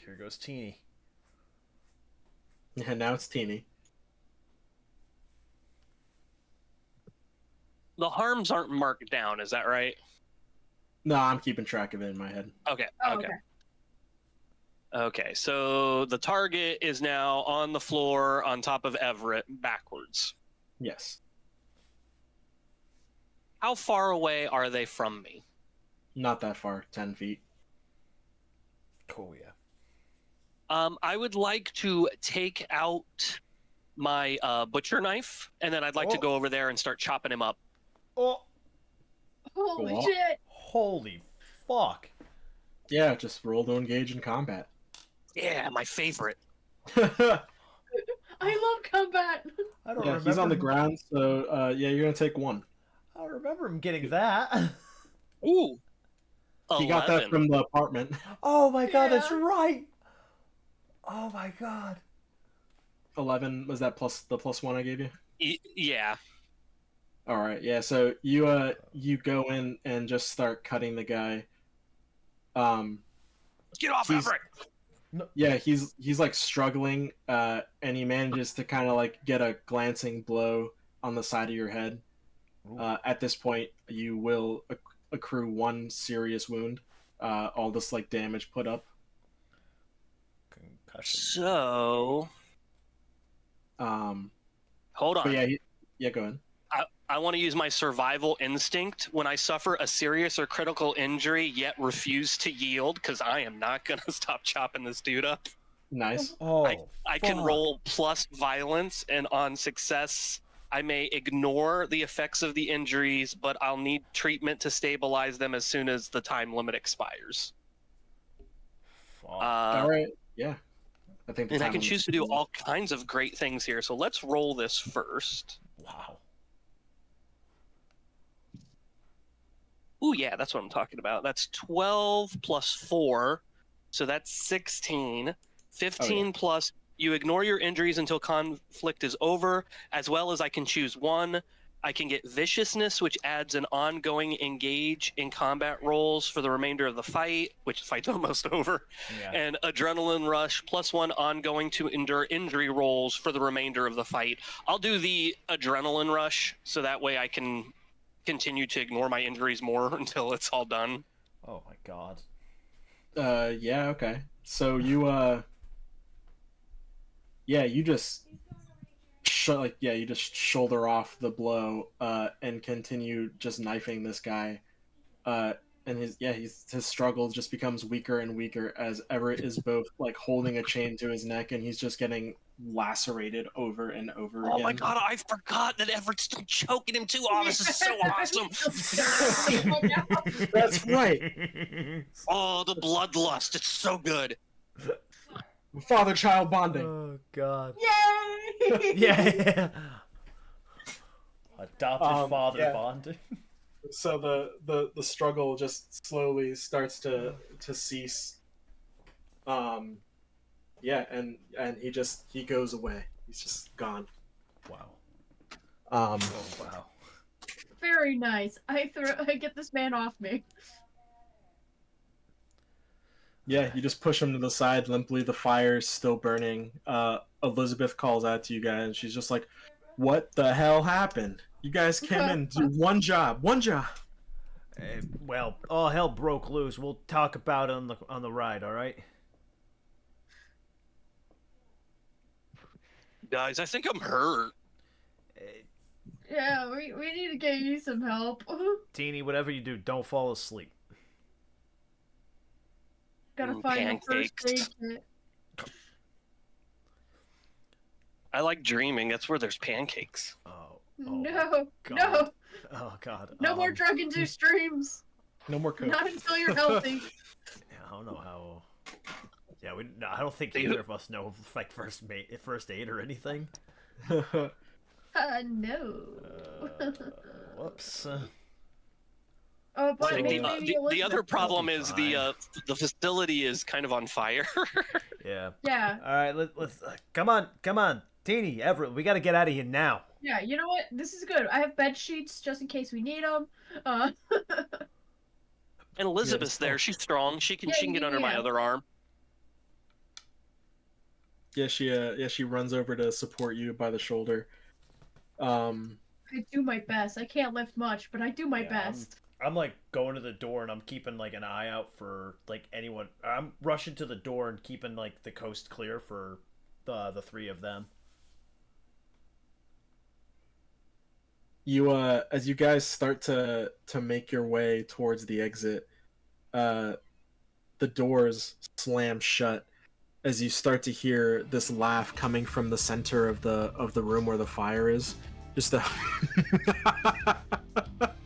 Here goes Teeny. And now it's Teeny. The harms aren't marked down, is that right? No, I'm keeping track of it in my head. Okay. Oh, Okay. Okay, so the target is now on the floor on top of Everett backwards. Yes. How far away are they from me? Not that far, 10 feet. Cool, yeah. I would like to take out my butcher knife, and then I'd like to Oh. go over there and start chopping him up. Oh, Holy Cool. shit! holy fuck. Yeah, just roll to engage in combat. Yeah, my favorite. I love combat! I don't Yeah, remember. he's on the ground, so yeah, you're gonna take 1. I don't remember him getting that. Ooh. He got that 11. from the apartment. Oh my god, that's Yeah. right. Oh my god. 11 was that plus the +1 I gave you? Yeah. All right, yeah. So you go in and just start cutting the guy. Get off, He's- Everett! Yeah, he's like struggling, and he manages to kind of like get a glancing blow on the side of your head. At this point, you will accrue 1 serious wound. All this like damage put up. Concussion. So, hold But on. yeah, go ahead. I want to use my survival instinct when I suffer a serious or critical injury yet refuse to yield, because I am not going to stop chopping this dude up. Nice. Oh, I can fuck. roll plus violence, and on success, I may ignore the effects of the injuries, but I'll need treatment to stabilize them as soon as the time limit expires. Fuck. All right. Yeah. I think. The And I time can limit- choose to do all kinds of great things here. So let's roll this first. Wow. Ooh, yeah, that's what I'm talking about. That's 12 plus 4, so that's 16. 15 plus, you ignore your injuries until conflict is over, as well as I can choose 1. I can get Viciousness, which adds an ongoing engage in combat rolls for the remainder of the fight, which the fight's almost over. Yeah. And Adrenaline Rush, plus 1 ongoing to endure injury rolls for the remainder of the fight. I'll do the Adrenaline Rush, so that way I can continue to ignore my injuries more until it's all done. Oh my god. Yeah. Okay. So you yeah, you just you just shoulder off the blow and continue just knifing this guy. And his struggle just becomes weaker and weaker as Everett is both like holding a chain to his neck and he's just getting lacerated over and over again. Oh my god, I forgot that Everett's still choking him too. Oh, this is so awesome. That's right. Oh, the bloodlust. It's so good. Father-child bonding. Oh god. Yay! Yeah. Adopted father yeah. bonding. So the struggle just slowly starts to cease. Yeah, and he goes away. He's just gone. Wow. Um, Oh wow. Very nice. I get this man off me. yeah, you just push him to the side limply. The fire's still burning. Elizabeth calls out to you guys. She's just like, What the hell happened? You guys came in to do one job. Well, all hell broke loose. We'll talk about it on the ride, all right? Guys, I think I'm hurt. Yeah, we need to get you some help. Teeny, whatever you do, don't fall asleep. Gotta find the first aid kit. I like dreaming. That's where there's pancakes. Oh No, God. no, Oh God. no more drug-induced dreams. No more coke. Not until you're healthy. I don't know how. Yeah, no, I don't think either of us know like first aid or anything. No. Whoops. Oh, but I think maybe the other problem is fine. the facility is kind of on fire. Yeah. Yeah. All right, let's come on, Teeny, Everett, we got to get out of here now. Yeah, you know what? This is good. I have bed sheets just in case we need them. And Elizabeth's there. She's strong. She can get under my other arm. Yeah, she runs over to support you by the shoulder. I do my best. I can't lift much, but I do my best. I'm like going to the door and I'm keeping like an eye out for like anyone. I'm rushing to the door and keeping like the coast clear for the three of them. You as you guys start to make your way towards the exit, the doors slam shut as you start to hear this laugh coming from the center of the room where the fire is. Just a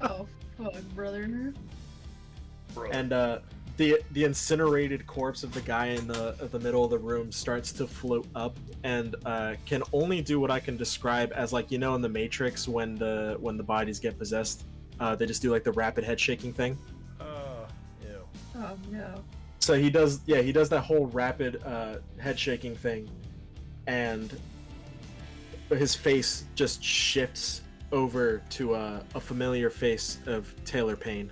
Oh, fuck, brother. Bro. and the incinerated corpse of the guy in the middle of the room starts to float up and can only do what I can describe as, like, in the Matrix when the bodies get possessed, they just do like the rapid head shaking thing. Ew. Oh no. So he does that whole rapid head shaking thing, and his face just shifts over to a familiar face of Taylor Payne.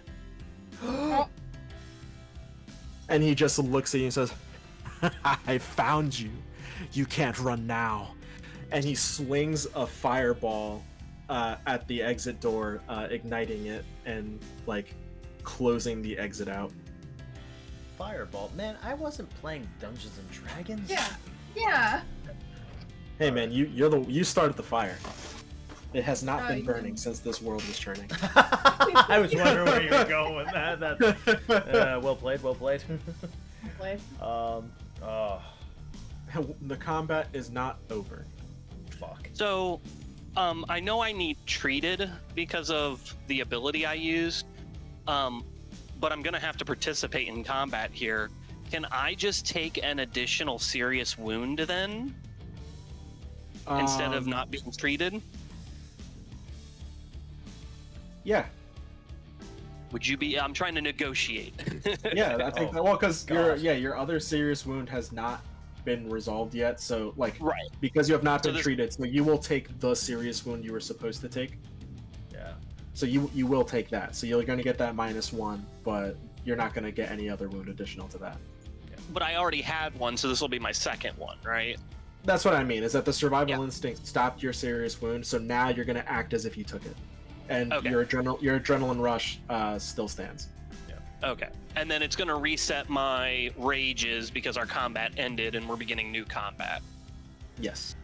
And he just looks at you and says, I found you. You can't run now. And he slings a fireball at the exit door, igniting it and like closing the exit out. Fireball, man! I wasn't playing Dungeons and Dragons. Yeah. Hey man, you started the fire. It has not been you burning didn't. since this world was turning. I was wondering where you were going with that. That's well played. Play. The combat is not over. Fuck. So, I know I need treated because of the ability I used, but I'm gonna have to participate in combat here. Can I just take an additional serious wound then, instead of not being treated? Yeah. Would you be? I'm trying to negotiate. Yeah, I think Oh, that, well, because gosh. your other serious wound has not been resolved yet, so like Right. because you have not So been this- treated, so you will take the serious wound you were supposed to take. Yeah. So you will take that. So you're going to get that -1, but you're not going to get any other wound additional to that. But I already had one, so this will be my second one, right? That's what I mean. Is that the survival Yeah. instinct stopped your serious wound, so now you're going to act as if you took it, and Okay. your adrenaline rush still stands. Okay. And then it's going to reset my rages because our combat ended and we're beginning new combat. Yes.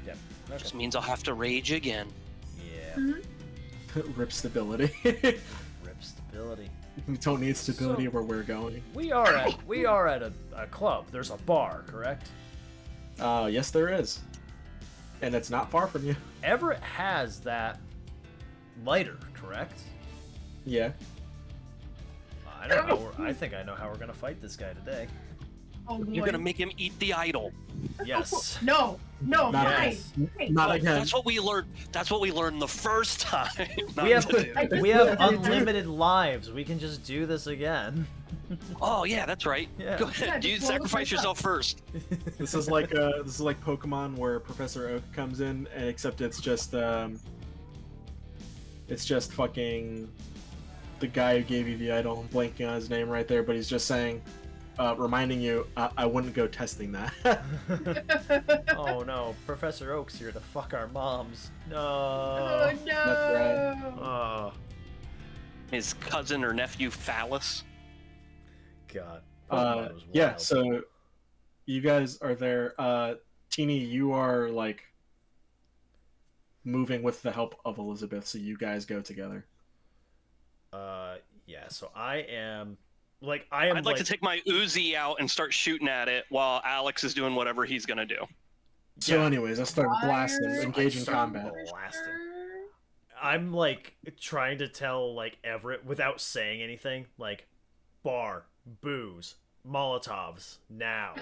Yep. Just means I'll have to rage again. Yeah. Rip stability. Rip stability. We don't need stability So- where we're going. We are at a club. There's a bar, correct? Yes, there is, and it's not far from you. Everett has that lighter, correct? Yeah. I think I know how we're gonna fight this guy today. Oh boy. You're going to make him eat the idol. Yes. No, Not fine. again. Not Oh, again. That's what we learned. That's what we learned the first time. We have I just- we have unlimited lives. We can just do this again. Oh yeah, that's right. Yeah. Go ahead. Yeah, You just blow sacrifice the fuck yourself first. This is like Pokemon where Professor Oak comes in, and except it's just fucking the guy who gave you the idol. I'm blanking on his name right there, but he's just saying, reminding you, I wouldn't go testing that. Oh no, Professor Oak's here to fuck our moms. No. Oh no! Oh, His cousin or nephew Phallus. God. Pokemon was Yeah, wild. so you guys are there. Teeny, you are like moving with the help of Elizabeth, so you guys go together. Yeah, so I am I'd like to take my Uzi out and start shooting at it while Alex is doing whatever he's gonna do. So, Yeah. anyways, I start blasting, Fire engaging start combat. blasting. I'm like trying to tell like Everett without saying anything, like bar, booze, Molotovs, now.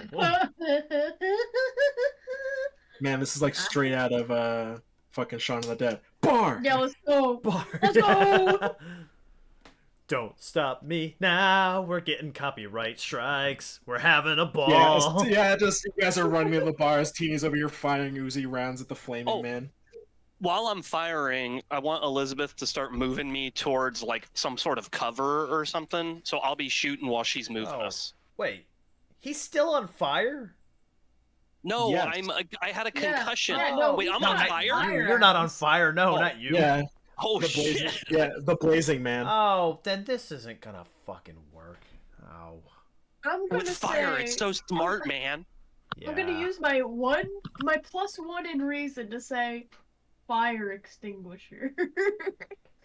Man, this is like straight out of fucking Shaun of the Dead. Bar. Yeah, let's go. Bar. Let's go. Don't stop me now. We're getting copyright strikes. We're having a Yeah, ball. just you guys are running in the bars. Teeny's over here firing Uzi rounds at the flaming man. While I'm firing, I want Elizabeth to start moving me towards like some sort of cover or something. So I'll be shooting while she's moving Oh. us. Wait, he's still on fire? No, Yes. I had a Yeah. concussion. Yeah, no, Wait, he's I'm No, on not fire? you. You're not on fire. No, Oh, not you. Yeah, Oh the blazing, shit! yeah, the blazing man. Oh, then this isn't gonna fucking work. Oh. I'm gonna With fire, say, it's so smart, man. Yeah. I'm gonna use my +1 in reason to say fire extinguisher.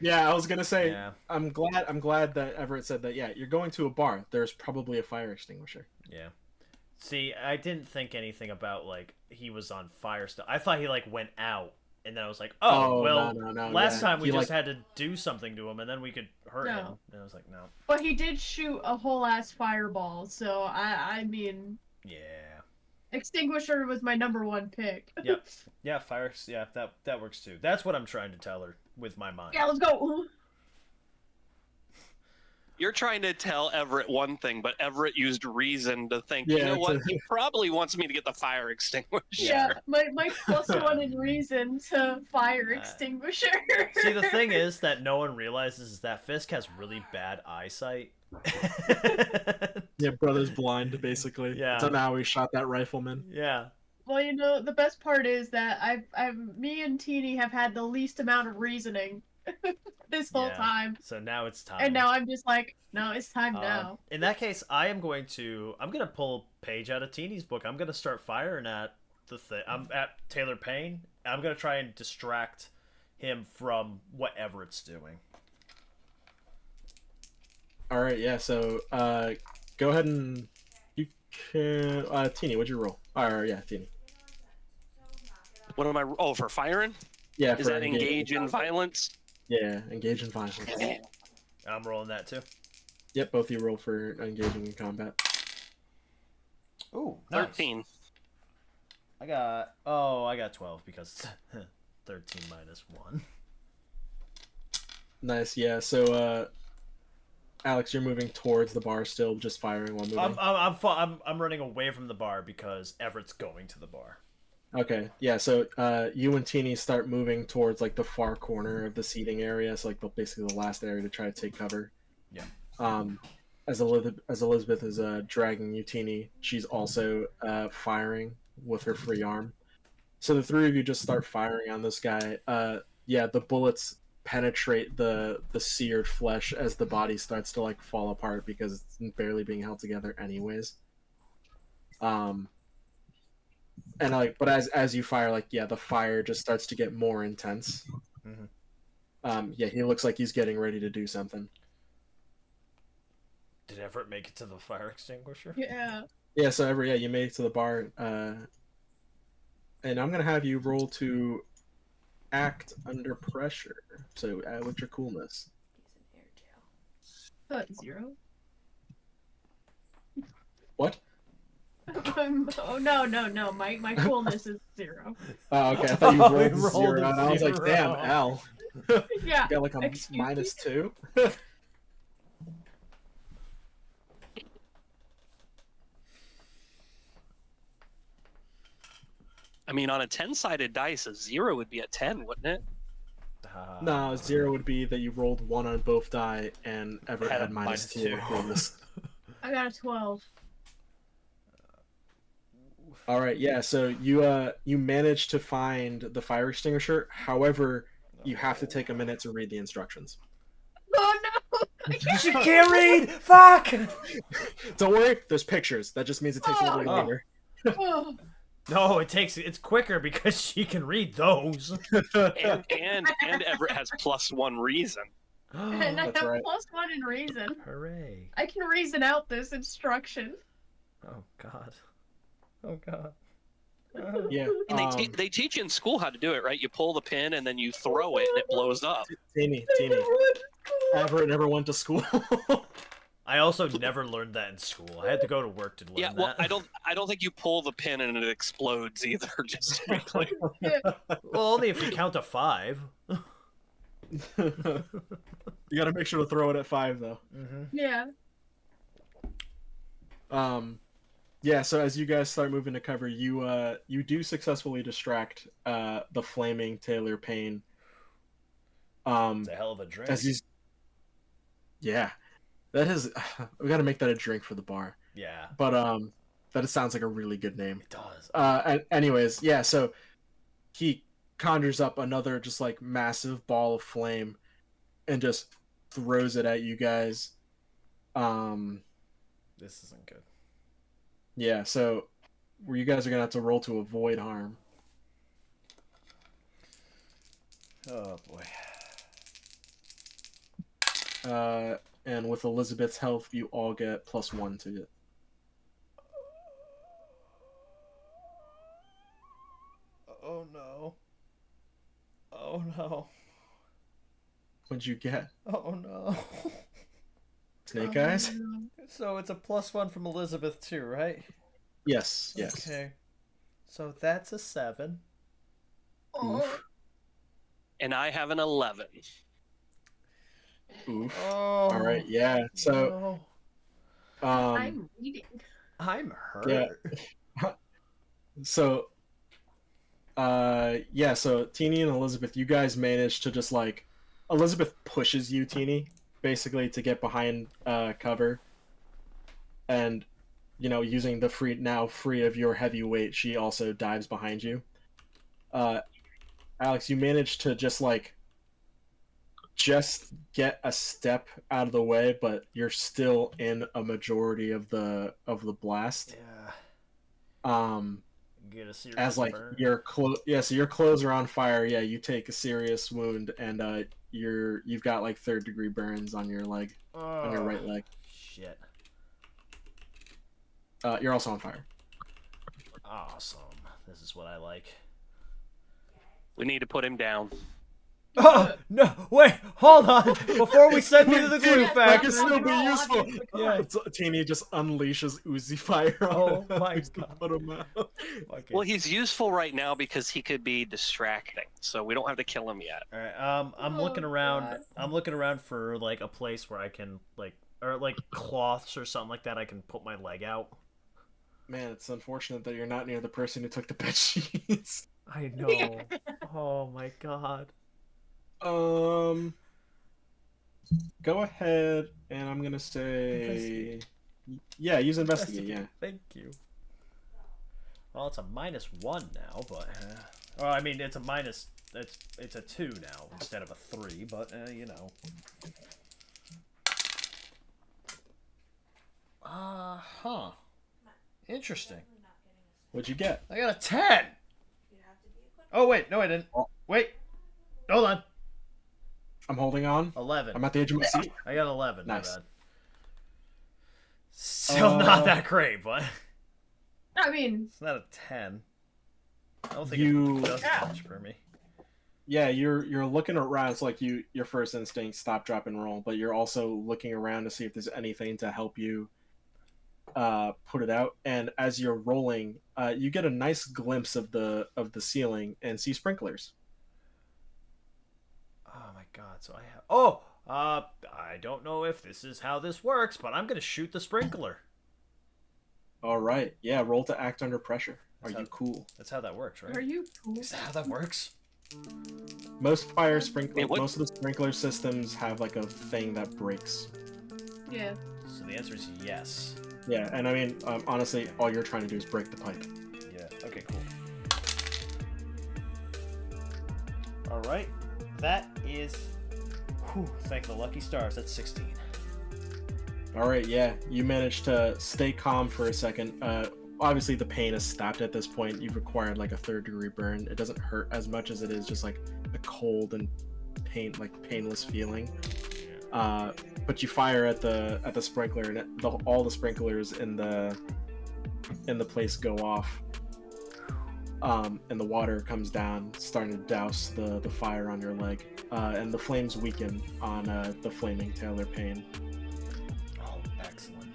Yeah, I was gonna say. Yeah. I'm glad that Everett said that. Yeah, you're going to a bar. There's probably a fire extinguisher. Yeah. See, I didn't think anything about like he was on fire still. I thought he like went out, and then I was like, oh, well, no, last yeah. time we He, just like, had to do something to him, and then we could hurt him. No. And I was like, no. But he did shoot a whole ass fireball, so I mean, Yeah. extinguisher was my #1 pick. Yep. Yeah, fire. Yeah, that works too. That's what I'm trying to tell her with my mind. Yeah, let's go. You're trying to tell Everett one thing, but Everett used reason to think, you Yeah, know what? it's a- He probably wants me to get the fire extinguisher. Yeah, my +1 in reason to fire extinguisher. See, the thing is that no one realizes is that Fisk has really bad eyesight. Yeah, brother's blind basically. Yeah. So now we shot that rifleman. Yeah. Well, you know, the best part is that me and Teeny have had the least amount of reasoning this whole Yeah. time, So now it's time. and now I'm just like, no, it's time now. In that case, I'm gonna pull a page out of Teeny's book. I'm gonna start firing at the thing. I'm at Taylor Payne. I'm gonna try and distract him from whatever it's doing. All right, yeah. So go ahead and you can. Teeny, what'd you roll? Yeah, Teeny. What am I? Oh, for firing? Yeah. Is for that engage in violence? Yeah, engage in violence. I'm rolling that too. Yep, both you roll for engaging in combat. Ooh, 13. I got 12 because 13 minus 1. Nice, yeah. So Alex, you're moving towards the bar still, just firing while moving. I'm running away from the bar because Everett's going to the bar. Okay, yeah. So you and Teeny start moving towards like the far corner of the seating area, so like basically the last area to try to take cover. Yeah. As Elizabeth is dragging you, Teeny, she's also firing with her free arm. So the three of you just start firing on this guy. Yeah, the bullets penetrate the seared flesh as the body starts to like fall apart because it's barely being held together anyways. And like, but as you fire, like, yeah, the fire just starts to get more intense. Mm-hmm. Yeah, he looks like he's getting ready to do something. Did Everett make it to the fire extinguisher? Yeah. Yeah, so you made it to the bar, and I'm gonna have you roll to act under pressure. So what's your coolness? He's in air jail. 0. What? Oh no! My coolness is 0. Oh, okay. I thought you rolled, We rolled 0. a And I was like, zero. damn, Al. Yeah. Got like a Excuse -2. I mean, on a 10-sided dice, a 0 would be a 10, wouldn't it? No, 0 would be that you rolled 1 on both die, and Everett Had a had -2 -2. coolness. I got a 12. All right, yeah. So you managed to find the fire extinguisher. However, you have to take a minute to read the instructions. Oh no! I can't She can't read. Fuck. Don't worry, there's pictures. That just means it takes a little Oh. longer. Oh. No, it's quicker because she can read those. And Everett has +1 reason. And I That's have right. +1 in reason. Hooray. I can reason out this instruction. Oh god. Oh god. Yeah. And they teach you in school how to do it, right? You pull the pin and then you throw it and it blows up. Teeny. Everett never went to school. I also never learned that in school. I had to go to work to learn Yeah, well, that. I don't think you pull the pin and it explodes either. Just to be clear. Well, only if you count to 5. You gotta make sure to throw it at 5 though. Yeah. Yeah, so as you guys start moving to cover, you do successfully distract the flaming Taylor Payne. It's a hell of a drink. Yeah, that is. We got to make that a drink for the bar. Yeah. But that sounds like a really good name. It does. Anyways, yeah. So he conjures up another just like massive ball of flame, and just throws it at you guys. This isn't good. Yeah. So you guys are gonna have to roll to avoid harm. Oh boy. And with Elizabeth's health, you all get +1 to it. Oh no. Oh no. What'd you get? Oh no. Snake eyes? So it's a +1 from Elizabeth too, right? Yes. Okay. So that's a 7. Oof. And I have an 11. Oof. Oh. All right. Yeah. So. No. I'm reading. I'm hurt. Yeah. So. Yeah. So Teeny and Elizabeth, you guys managed to just like, Elizabeth pushes you, Teeny, basically to get behind cover, and using the free of your heavy weight, she also dives behind you. Alex, you managed to just get a step out of the way, but you're still in a majority of the blast. Yeah. Get a serious As like burn. so your clothes are on fire. Yeah, you take a serious wound, and you've got like 3rd-degree burns on your leg, on your right leg. Shit. You're also on fire. Awesome. This is what I like. We need to put him down. Oh no! Wait, hold on. Before we send you to the glue Yeah, That factory. can still be useful. Yeah. Teeny just unleashes Uzi fire on Oh him. my Just to God. put him out. Okay. Well, he's useful right now because he could be distracting, so we don't have to kill him yet. All right. I'm Oh, looking around. God. I'm looking around for like a place where I can or like cloths or something like that. I can put my leg out. Man, it's unfortunate that you're not near the person who took the bed sheets. I know. Oh my god. Go ahead, and I'm gonna say, yeah, use investigate. Yeah. Thank you. Well, it's a -1 now, but well, I mean, it's a minus. It's a 2 now instead of a 3, but you know. Huh. Interesting. What'd you get? I got a 10. Oh wait, no, I didn't. Wait, hold on. I'm holding on. 11. I'm at the edge of my seat. I got 11. Nice. My bad. Still not that great, but I mean, it's not a 10. I don't think You- it does much for me. Yeah, you're looking around. It's like your first instinct, stop, drop, and roll. But you're also looking around to see if there's anything to help you put it out. And as you're rolling, you get a nice glimpse of the ceiling and see sprinklers. Oh my god! So I have. Oh, I don't know if this is how this works, but I'm gonna shoot the sprinkler. All right, yeah. Roll to act under pressure. Are That's you cool? That's how that works, right? are you cool? Is that how that works? Most fire sprinkler, Wait, what? most of the sprinkler systems have like a thing that breaks. Yeah. So the answer is yes. Yeah, and I mean, honestly, all you're trying to do is break the pipe. Okay, cool. All right, that is. Whew, thank the lucky stars. That's 16. All right, yeah, you managed to stay calm for a second. Obviously, the pain has stopped at this point. You've acquired like a 3rd-degree burn. It doesn't hurt as much as it is just like a cold and painless feeling. But you fire at the sprinkler, and all the sprinklers in the place go off. And the water comes down, starting to douse the fire on your leg, and the flames weaken on the flaming Taylor Payne. Oh, excellent.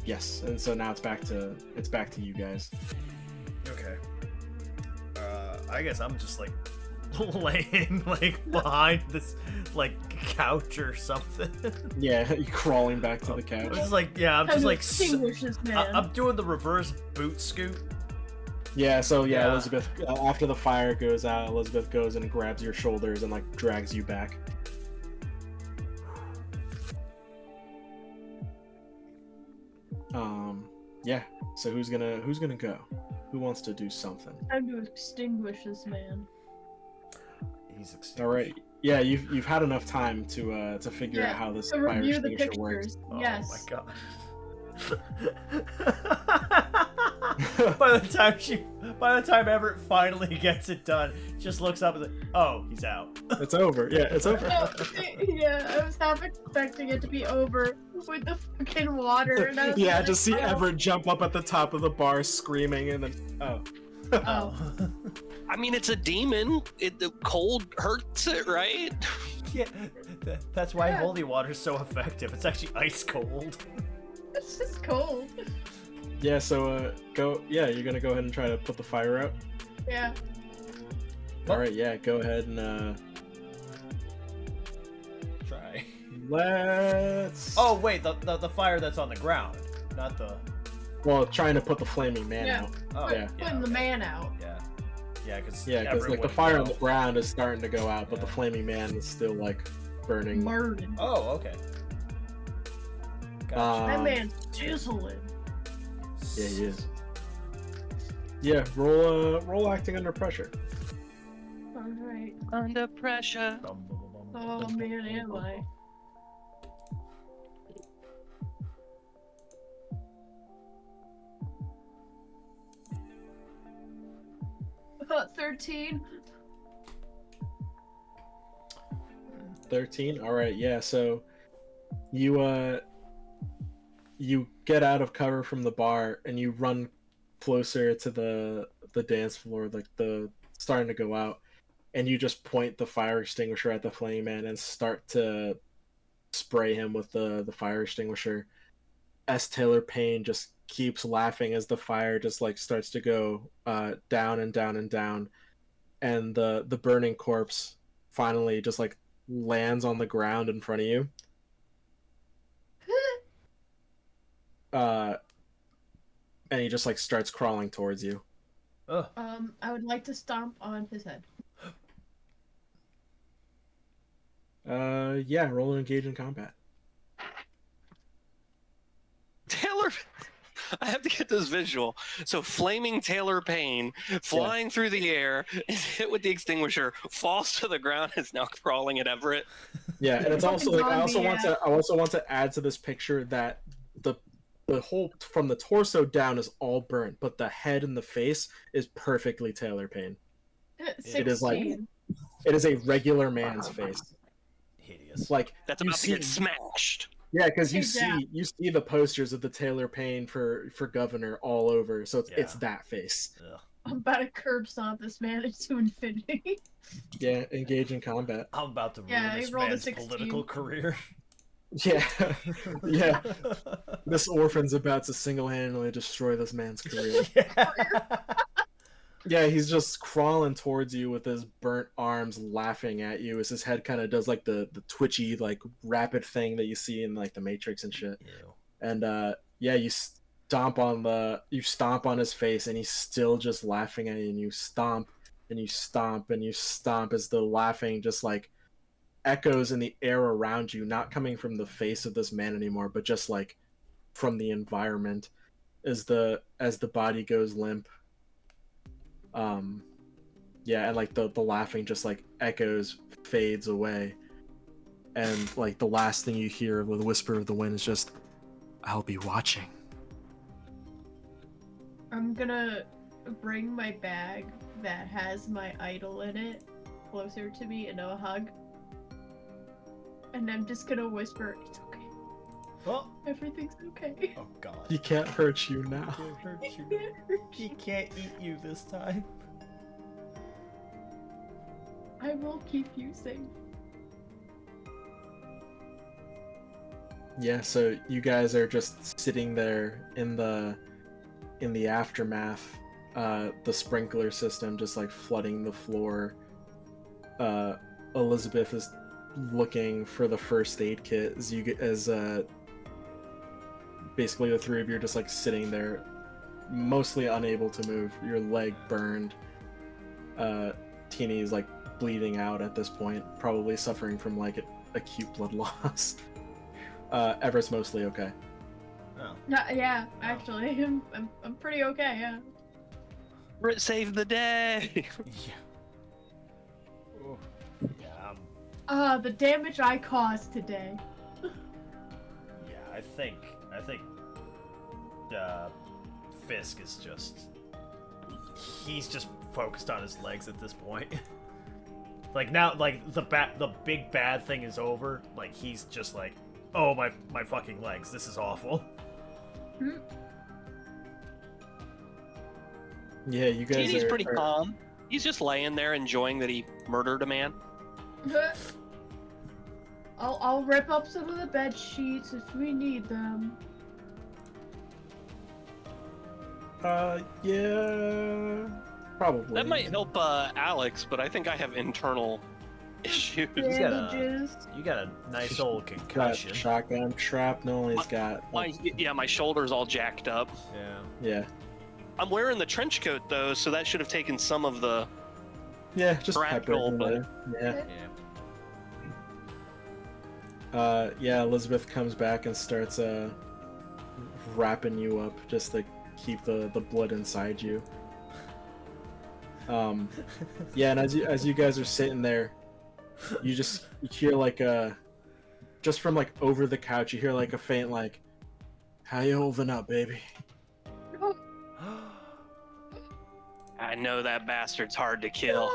Yes, and so now it's back to you guys. Okay. I guess I'm just like laying like behind this like couch or something. Yeah, you're crawling back to the couch. I'm just like, yeah, I'm Time just to like extinguish this man. I'm doing the reverse boot scoot. Yeah, so Yeah. Elizabeth, after the fire goes out, Elizabeth goes and grabs your shoulders and like drags you back. Yeah. So who's gonna go? Who wants to do something? Time to extinguish this man. He's extinguished. All right. Yeah, you've had enough time to figure out how this To fire review the extinguisher works. pictures. Oh Yes. my god. by the time Everett finally gets it done, just looks up and like, oh, he's out. It's over. Yeah, it's over. No, yeah, I was half expecting it to be over with the fucking water. And I was Yeah, like, just see oh. Everett jump up at the top of the bar screaming, and then Oh. I mean, it's a demon. The cold hurts it, right? Yeah, that's why holy water is so effective. It's actually ice cold. It's just cold. Yeah. So go. Yeah, you're gonna go ahead and try to put the fire out. Yeah. All right. Yeah, go ahead and Try. let's. Oh wait, the fire that's on the ground, not the. Well, trying to put the flaming man Yeah. out. Oh Yeah. Putting the man out. Yeah, yeah, because Like the fire on the ground is starting to go out, but the flaming man is still like burning. Murdered. Oh, okay. Gotcha. That man's chiseling. Yeah, he is. Yeah, roll acting under pressure. Alright. Under pressure. Oh man, am I? About 13. 13. All right, yeah. So you get out of cover from the bar and you run closer to the dance floor, like the starting to go out, and you just point the fire extinguisher at the flame man and start to spray him with the fire extinguisher. S. Taylor Payne just keeps laughing as the fire just like starts to go down and down and down, and the burning corpse finally just like lands on the ground in front of you. And he just like starts crawling towards you. Ugh. I would like to stomp on his head. Yeah, roll and engage in combat. Taylor, I have to get this visual. So, flaming Taylor Payne flying through the air is hit with the extinguisher, falls to the ground, is now crawling at Everett. Yeah, and it's also like I also Zombie, want to add to this picture that the whole from the torso down is all burnt, but the head and the face is perfectly Taylor Payne. 16. It is like it is a regular man's face. Hideous. Like That's you about to see, get smashed. yeah, because you Yeah. see the posters of the Taylor Payne for governor all over, so it's Yeah. that face. Ugh. I'm about to curb stomp this man into infinity. Yeah, engage in combat. I'm about to ruin Yeah, this he rolled a man's 16. political career. Yeah, yeah. This orphan's about to single-handedly destroy this man's career. Yeah. Yeah, he's just crawling towards you with his burnt arms, laughing at you as his head kind of does like the twitchy, like rapid thing that you see in like the Matrix and shit. Ew. And yeah, you stomp on his face, and he's still just laughing at you. And you stomp, and you stomp, and you stomp as the laughing just like echoes in the air around you, not coming from the face of this man anymore, but just like from the environment as the body goes limp. Yeah, and like the laughing just like echoes, fades away, and like the last thing you hear with the whisper of the wind is just, "I'll be watching." I'm gonna bring my bag that has my idol in it closer to me into a hug. And I'm just gonna whisper, "It's okay. Oh, Everything's okay." oh God. He can't hurt you now. Can't hurt you. He can't eat you this time. I will keep you safe. Yeah, so you guys are just sitting there in the aftermath, the sprinkler system just like flooding the floor. Elizabeth is looking for the first aid kit as basically the three of you are just like sitting there, mostly unable to move, your leg burned. Teeny's like bleeding out at this point, probably suffering from like acute blood loss. Everett's mostly okay. Oh. Yeah, actually, I'm pretty okay. Yeah. Everett saved the day. Yeah. Oh. Yeah. The damage I caused today. Yeah. I think. Fisk is just. He's just focused on his legs at this point. Like now, like the big bad thing is over. Like he's just like, oh my fucking legs. This is awful. Yeah, you guys Teeny's are pretty calm. He's just laying there enjoying that he murdered a man. I'll rip up some of the bed sheets if we need them. Yeah, probably. That might help Alex, but I think I have internal issues. Bandages. You got a nice old Got concussion. shotgun shrapnel. He's got My shoulder's all jacked up. Yeah. yeah, I'm wearing the trench coat though, so that should have taken some of the. just pepper Shrapnel, in but- there. Yeah. Yeah. Elizabeth comes back and starts wrapping you up just to keep the blood inside you. Yeah, and as you guys are sitting there, you hear like just from like over the couch, you hear like a faint like, "How you holding up, baby?" I know that bastard's hard to kill.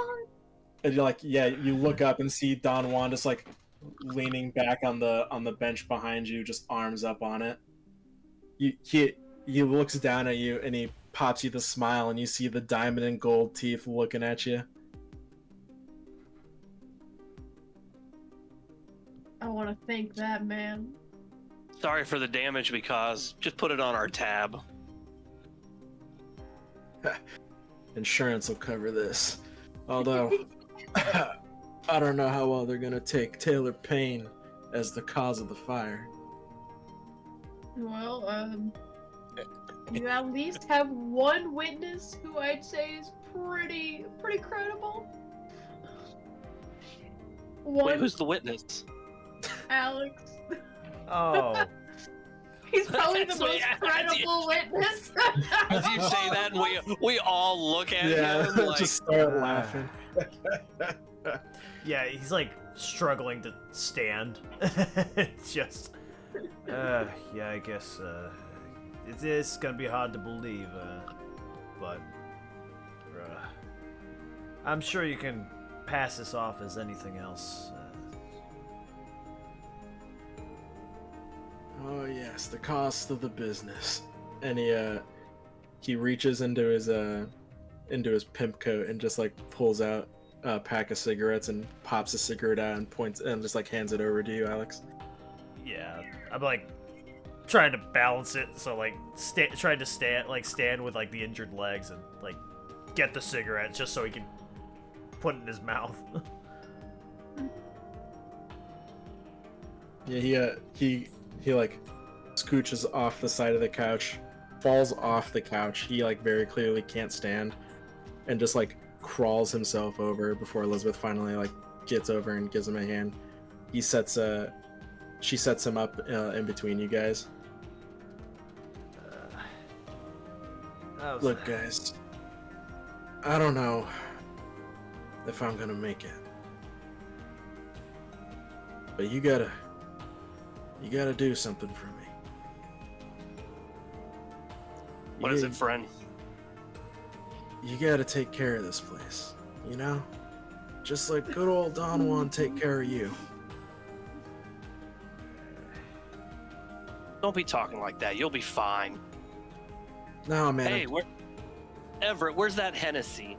And you're like, yeah, you look up and see Don Juan just like leaning back on the bench behind you, just arms up on it. He looks down at you and he pops you the smile, and you see the diamond and gold teeth looking at you. I want to thank that man. Sorry for the damage we caused. Just put it on our tab. Insurance will cover this. Although, I don't know how well they're gonna take Taylor Payne as the cause of the fire. Well, you at least have one witness who I'd say is pretty credible. One, Wait, who's the witness? Alex. Oh. He's probably the That's most what- credible witness. As you say that, and we all look at him like, just start laughing. Yeah, he's like struggling to stand. It's just. Yeah, I guess it is gonna be hard to believe, but I'm sure you can pass this off as anything else. Oh yes, the cost of the business. And he reaches into his pimp coat and just like pulls out a pack of cigarettes and pops a cigarette out and points and just like hands it over to you, Alex. Yeah, I'm like trying to balance it, so like trying to stand with like the injured legs and like get the cigarette just so he can put it in his mouth. Yeah, he like scooches off the side of the couch, falls off the couch. He like very clearly can't stand, and just like crawls himself over before Elizabeth finally like gets over and gives him a hand. She sets him up in between you guys. Look, guys, I don't know if I'm gonna make it, but you gotta do something for me. What is it, friend? You gotta take care of this place, you know? Just like good old Don Juan take care of you. Don't be talking like that. You'll be fine. No, man. Hey, Everett, where's that Hennessy?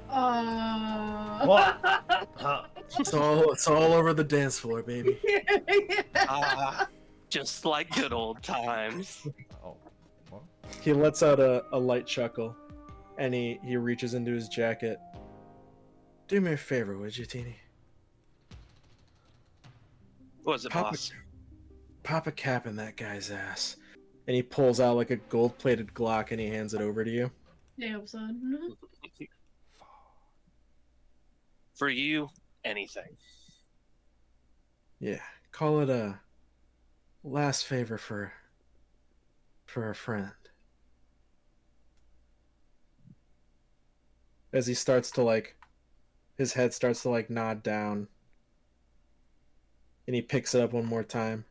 What? Huh? It's all over the dance floor, baby. Just like good old times. Oh. What? He lets out a light chuckle, and he reaches into his jacket. Do me a favor, would you, Teeny? What is it, boss? Pop a cap in that guy's ass. And he pulls out like a gold-plated Glock and he hands it over to you. Damn, son. For you, anything. Yeah, call it a last favor for a friend. As he starts to his head starts to nod down. And he picks it up one more time.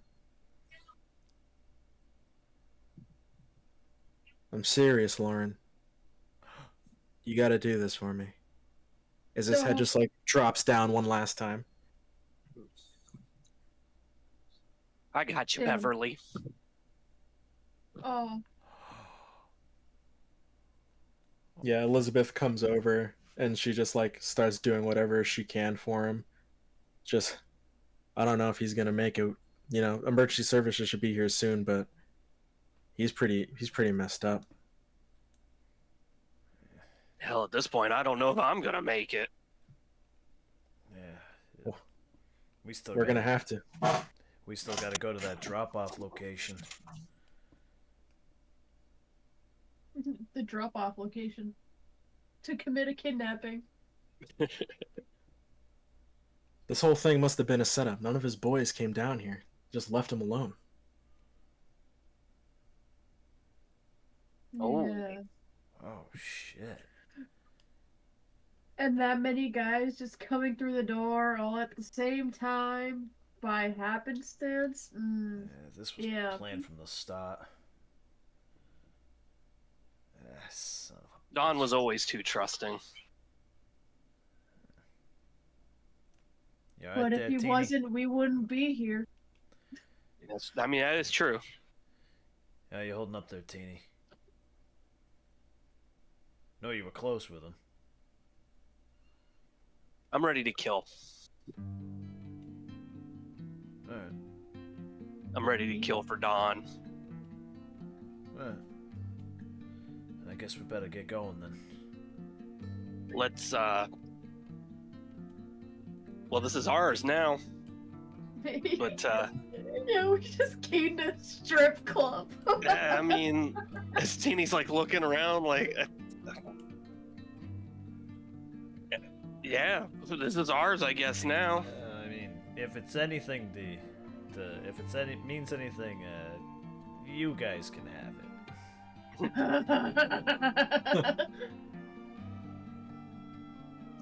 I'm serious, Lauren. You gotta do this for me. As his head just drops down one last time. I got you, Damn. Beverly. Oh. Yeah, Elizabeth comes over and she just starts doing whatever she can for him. Just, I don't know if he's gonna make it. You know, emergency services should be here soon, but he's pretty messed up. Hell, at this point, I don't know if I'm gonna make it. Yeah. We're gonna have to. We still gotta go to that drop-off location. The drop-off location. To commit a kidnapping. This whole thing must have been a setup. None of his boys came down here. Just left him alone. Oh. Yeah. Oh, shit. And that many guys just coming through the door all at the same time by happenstance. Yeah, this was planned from the start. Son of a Don was always too trusting. You all But right if there, he Teeny? wasn't, we wouldn't be here. Yes, I mean, that is true. How you holding up there, Teeny? No, you were close with him. I'm ready to kill. Alright. I'm ready to kill for Don. Alright. I guess we better get going then. Let's, well, this is ours now. But, Yeah, we just came to a strip club. I mean, as Teeny's looking around, yeah, this is ours, I guess now. I mean, if it's anything, if it's means anything, you guys can have it.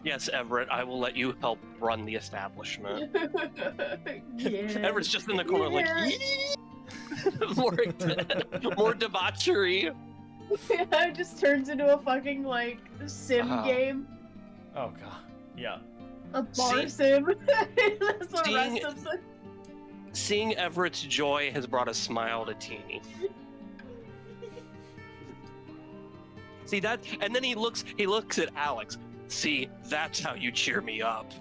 Yes, Everett, I will let you help run the establishment. Yeah. Everett's just in the corner, "Yee!" more debauchery. Yeah, it just turns into a fucking sim game. Oh god. Yeah. A bar sim. That's the seeing- rest of the. Seeing Everett's joy has brought a smile to Teeny. See that? And then he looks at Alex. See, that's how you cheer me up.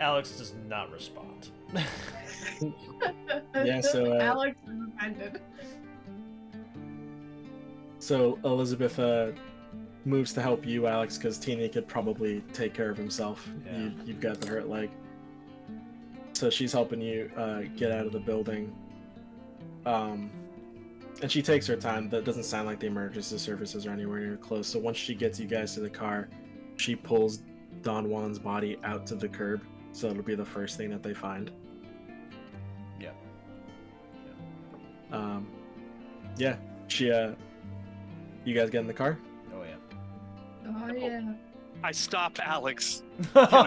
Alex does not respond. Yeah, so, Alex is offended. So Elizabeth moves to help you, Alex, because Teeny could probably take care of himself. Yeah. You've got the hurt leg. So she's helping you get out of the building. And she takes her time. That doesn't sound like the emergency services are anywhere near close. So once she gets you guys to the car, she pulls Don Juan's body out to the curb. So it'll be the first thing that they find. Yeah. Yeah, she you guys get in the car? Oh yeah. Oh yeah. I stop Alex. I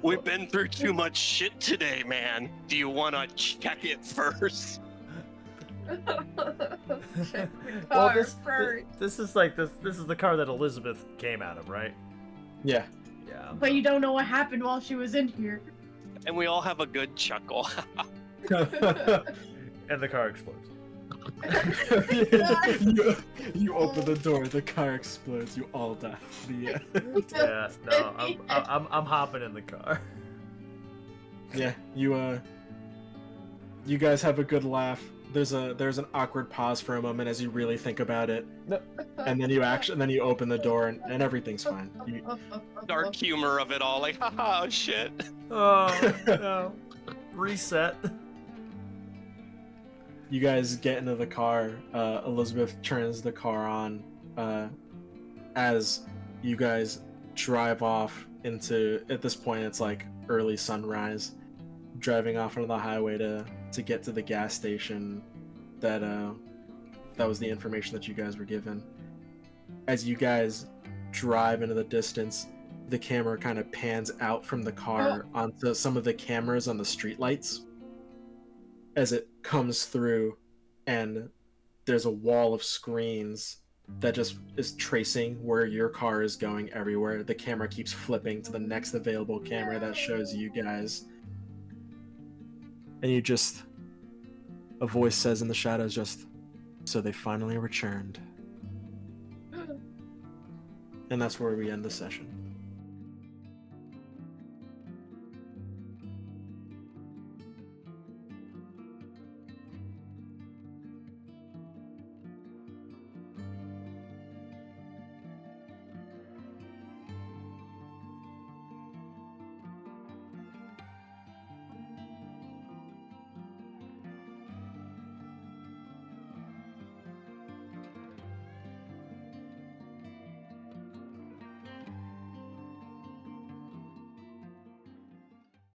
We've been through too much shit today, man. Do you want to check it first? Check the Well, car first. this is like this is the car that Elizabeth came out of, right? Yeah. Yeah. But you don't know what happened while she was in here. And we all have a good chuckle. And the car explodes. you open the door, the car explodes, you all die. Yeah. Yeah, no, I'm hopping in the car. Yeah, you guys have a good laugh. There's an awkward pause for a moment as you really think about it, and then you open the door and everything's fine. Dark humor of it all, like, haha, oh shit. Oh no. Reset. You guys get into the car. Elizabeth turns the car on as you guys drive off into. At this point, it's like early sunrise. Driving off onto the highway to get to the gas station. That was the information that you guys were given. As you guys drive into the distance, the camera kind of pans out from the car onto some of the cameras on the streetlights. As it comes through, and there's a wall of screens that just is tracing where your car is going everywhere. The camera keeps flipping to the next available camera that shows you guys. And a voice says in the shadows just, so they finally returned. And that's where we end the session.